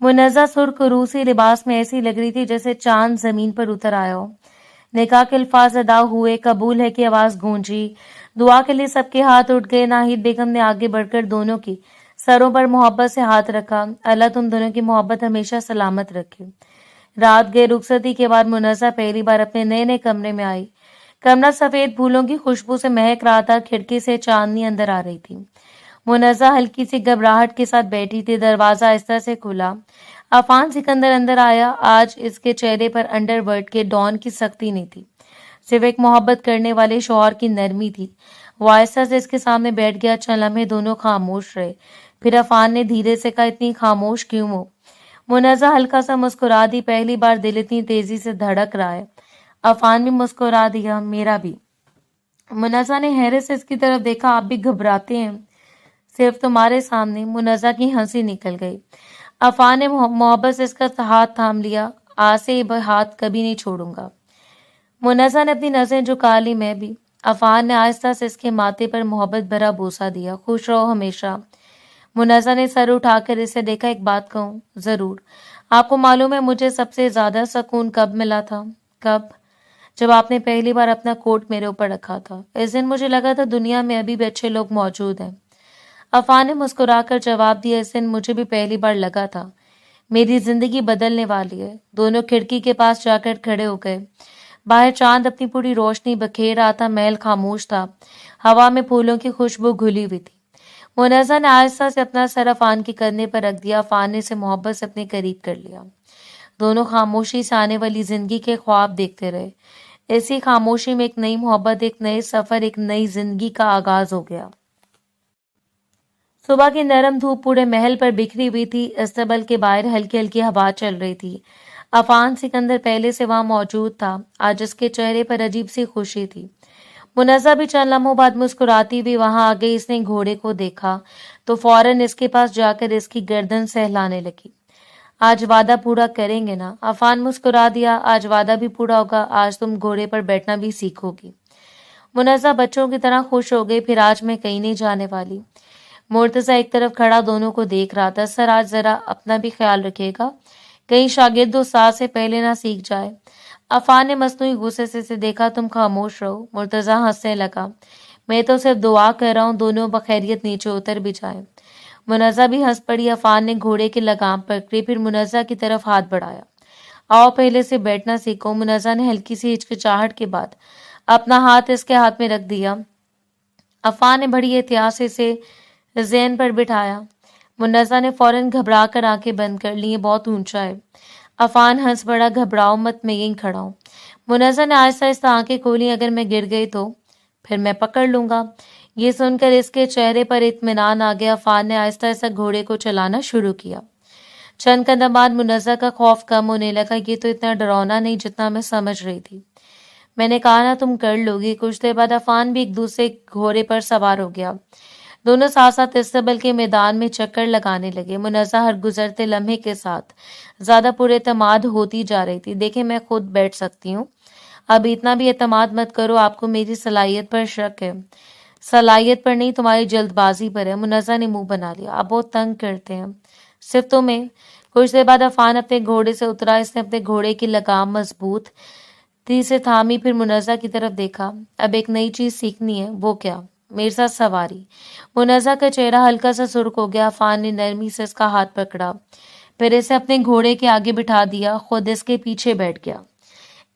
منزہ سرخ روسی لباس میں ایسی لگ رہی تھی جیسے چاند زمین پر اتر آیا ہو۔ نکاح کے الفاظ ادا ہوئے، قبول ہے کی آواز گونجی، دعا کے لیے سب کے ہاتھ اٹھ گئے۔ ناہید بیگم نے آگے بڑھ کر دونوں کی سروں پر محبت سے ہاتھ رکھا۔ اللہ تم دونوں کی محبت ہمیشہ سلامت رکھے۔ رات گئے۔ رخصتی کے بعد منزہ پہلی بار اپنے نئے نئے کمرے میں آئی۔ کمرہ سفید پھولوں کی خوشبو سے مہک رہا تھا۔ کھڑکی سے چاندنی اندر آ رہی تھی۔ منزہ ہلکی سی گھبراہٹ کے ساتھ بیٹھی تھی۔ دروازہ آہستہ سے کھلا۔ عفان سکندر اندر آیا۔ آج اس کے چہرے پر انڈر ورلڈ کے ڈان کی سختی نہیں تھی، صرف ایک محبت کرنے والے شوہر کی نرمی تھی۔ وہ آہستہ سے اس کے سامنے بیٹھ گیا۔ چند لمحے دونوں خاموش رہے، پھر عفان نے دھیرے سے کہا، اتنی خاموش کیوں ہو؟ منزہ ہلکا سا مسکرا دی۔ پہلی بار دل اتنی تیزی سے دھڑک رہا ہے۔ عفان بھی مسکرا دیا، میرا بھی۔ منزہ نے حیرت سے اس کی طرف دیکھا، آپ بھی گھبراتے ہیں؟ صرف تمہارے سامنے۔ منزہ کی ہنسی نکل گئی۔ عفان نے محبت سے اس کا ہاتھ تھام لیا، آج سے یہ ہاتھ کبھی نہیں چھوڑوں گا۔ منزہ نے اپنی نظریں جھکا لی، میں بھی۔ عفان نے آہستہ سے اس کے ماتھے پر محبت بھرا بوسہ دیا، خوش رہو ہمیشہ۔ منزہ نے سر اٹھا کر اسے دیکھا، ایک بات کہوں؟ ضرور۔ آپ کو معلوم ہے مجھے سب سے زیادہ سکون کب ملا تھا؟ کب؟ جب آپ نے پہلی بار اپنا کوٹ میرے اوپر رکھا تھا۔ اس دن مجھے لگا تھا دنیا میں ابھی بھی اچھے لوگ موجود ہیں۔ عفان نے مسکرا کر جواب دیا، اس دن مجھے بھی پہلی بار لگا تھا میری زندگی بدلنے والی ہے۔ دونوں کھڑکی کے پاس جا کر کھڑے ہو گئے۔ باہر چاند اپنی پوری روشنی بکھیر رہا تھا۔ محل خاموش تھا، ہوا میں پھولوں کی خوشبو گھلی ہوئی تھی۔ منزہ نے آہستہ سے اپنا سر عفان کے کندھے پر رکھ دیا۔ عفان نے اسے محبت سے اپنے قریب کر لیا۔ دونوں خاموشی سے آنے والی زندگی کے خواب دیکھتے رہے۔ اسی خاموشی میں ایک نئی محبت، ایک نئے سفر، ایک نئی زندگی کا آغاز ہو گیا۔ صبح کی نرم دھوپ پورے محل پر بکھری ہوئی تھی۔ استقبال کے باہر ہلکی ہلکی ہوا چل رہی تھی۔ عفان سکندر پہلے سے وہاں موجود تھا۔ آج اس کے چہرے پر عجیب سی خوشی تھی۔ منزہ بھی چند لمحوں بعد مسکراتی ہوئی وہاں آ گئی۔ اس نے گھوڑے کو دیکھا تو فوراً اس کے پاس جا کر اس کی گردن سہلانے لگی۔ آج وعدہ پورا کریں گے نا؟ عفان مسکرا دیا۔ آج وعدہ بھی پورا ہوگا۔ آج تم گھوڑے پر بیٹھنا بھی سیکھو گی۔ منزہ بچوں کی طرح خوش ہو گئی۔ پھر آج میں کہیں نہیں جانے والی۔ مرتضی ایک طرف کھڑا دونوں کو دیکھ رہا تھا۔ سر آج ذرا اپنا بھی خیال رکھے گا، کہیں شاگرد استاد سے پہلے نہ سیکھ جائے۔ عفان نے مصنوعی غصے سے اسے دیکھا۔ تم خاموش رہو۔ مرتضی ہنسنے لگا۔ میں تو صرف دعا کر رہا ہوں دونوں بخیریت نیچے اتر بھی جائیں۔ منزہ بھی ہنس پڑی۔ عفان نے گھوڑے کی لگام پکڑی، پھر منزہ کی طرف ہاتھ بڑھایا۔ آؤ پہلے سے بیٹھنا سیکھو۔ منزہ نے ہلکی سی ہچکچاہٹ کے بعد اپنا ہاتھ اس کے ہاتھ میں رکھ دیا۔ عفان نے بڑی احتیاط سے اسے ذہن پر بٹھایا۔ منزہ نے فوراً گھبرا کر آنکھیں بند کر لی۔ یہ بہت اونچا ہے۔ عفان ہنس پڑا۔ گھبراؤ مت، میں یہیں کھڑا ہوں۔ منزہ نے آہستہ آہستہ آنکھیں کھولی۔ اگر میں گر گئی تو پھر میں پکڑ لوں گا۔ یہ سن کر اس کے چہرے پر اطمینان آ گیا۔ عفان نے آہستہ آہستہ گھوڑے کو چلانا شروع کیا۔ چند قدم بعد منزہ کا خوف کم ہونے لگا۔ یہ تو اتنا ڈراؤنا نہیں جتنا میں سمجھ رہی تھی۔ میں نے کہا نا تم کر لو گی۔ کچھ دیر بعد عفان بھی ایک دوسرے گھوڑے پر سوار ہو گیا۔ دونوں ساتھ ساتھ استقبال کے میدان میں چکر لگانے لگے۔ منزہ ہر گزرتے لمحے کے ساتھ زیادہ پر اعتماد ہوتی جا رہی تھی۔ دیکھیں میں خود بیٹھ سکتی ہوں۔ اب اتنا بھی اعتماد مت کرو، آپ کو میری صلاحیت پر شک ہے۔ صلاحیت پر نہیں، تمہاری جلد بازی پر ہے۔ منزہ نے منہ بنا لیا۔ آپ بہت تنگ کرتے ہیں، صرف تمہیں۔ کچھ دیر بعد عفان اپنے گھوڑے سے اترا۔ اس نے اپنے گھوڑے کی لگام مضبوط سے تھامی، پھر منزہ کی طرف دیکھا۔ اب ایک نئی چیز سیکھنی ہے۔ وہ کیا؟ میرے ساتھ سواری۔ منزہ کا چہرہ ہلکا سا سرخ ہو گیا۔ عفان نے نرمی سے اس کا ہاتھ پکڑا، پھر اسے اپنے گھوڑے کے آگے بٹھا دیا، خود اس کے پیچھے بیٹھ گیا۔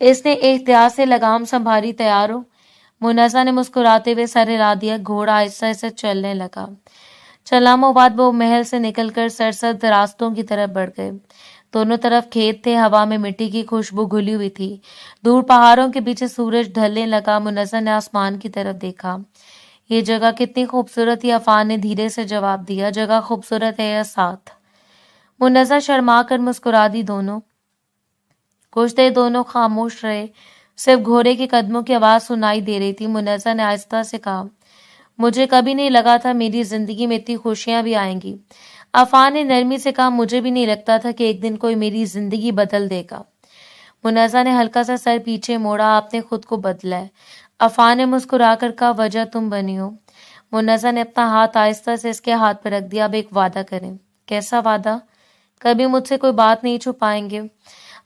اس نے احتیاط سے لگام سنبھالی۔ تیار ہو؟ منزہ نے مسکراتے ہوئے سر ہلا دیا۔ گھوڑا آہستہ آہستہ چلنے لگا۔ چند لمحوں بعد وہ محل سے نکل کر سرسبز راستوں کی طرف بڑھ گئے۔ دونوں طرف کھیت تھے، ہوا میں مٹی کی خوشبو گھلی ہوئی تھی۔ دور پہاڑوں کے پیچھے سورج ڈھلنے لگا۔ منزہ نے آسمان کی طرف دیکھا۔ یہ جگہ کتنی خوبصورت ہے؟ عفان نے دھیرے سے جواب دیا۔ جگہ خوبصورت ہے یا ساتھ؟ منزہ شرما کر مسکرا دی۔ دونوں کچھ دیر دونوں خاموش رہے۔ صرف گھوڑے کے قدموں کی آواز سنائی دے رہی تھی۔ منزہ نے آہستہ سے کہا، مجھے کبھی نہیں لگا تھا میری زندگی میں اتنی خوشیاں بھی آئیں گی۔ عفان نے نرمی سے کہا، مجھے بھی نہیں لگتا تھا کہ ایک دن کوئی میری زندگی بدل دے گا۔ منزہ نے ہلکا سا سر پیچھے موڑا۔ آپ نے خود کو بدلا ہے۔ عفان نے مسکرا کر کہا، وجہ تم بنی ہو۔ منزہ نے اپنا ہاتھ آہستہ سے اس کے ہاتھ پر رکھ دیا۔ اب ایک وعدہ کریں۔ کیسا وعدہ؟ کبھی مجھ سے کوئی بات نہیں چھپائیں گے؟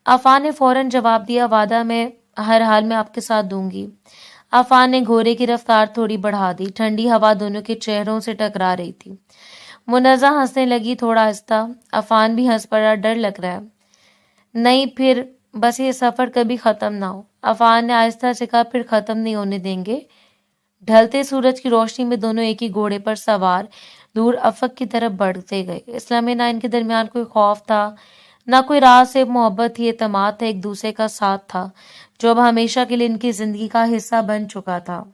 عفان نے فوراً جواب دیا، وعدہ میں ہر حال میں آپ کے ساتھ دوں گی۔ عفان نے گھوڑے کی رفتار تھوڑی بڑھا دی۔ ٹھنڈی ہوا دونوں کے چہروں سے ٹکرا رہی تھی۔ منزہ ہنسنے لگی، تھوڑا آہستہ۔ عفان بھی ہنس پڑا، ڈر لگ رہا ہے؟ نہیں، پھر بس یہ سفر کبھی ختم نہ ہو۔ عفان نے آہستہ سے کہا، پھر ختم نہیں ہونے دیں گے۔ ڈھلتے سورج کی روشنی میں دونوں ایک ہی گھوڑے پر سوار دور افق کی طرف بڑھتے گئے۔ اس لمحے نہ ان کے درمیان کوئی خوف تھا، نہ کوئی راز، صرف محبت تھی، اعتماد تھا، ایک دوسرے کا ساتھ تھا، جو اب ہمیشہ کے لیے ان کی زندگی کا حصہ بن چکا تھا۔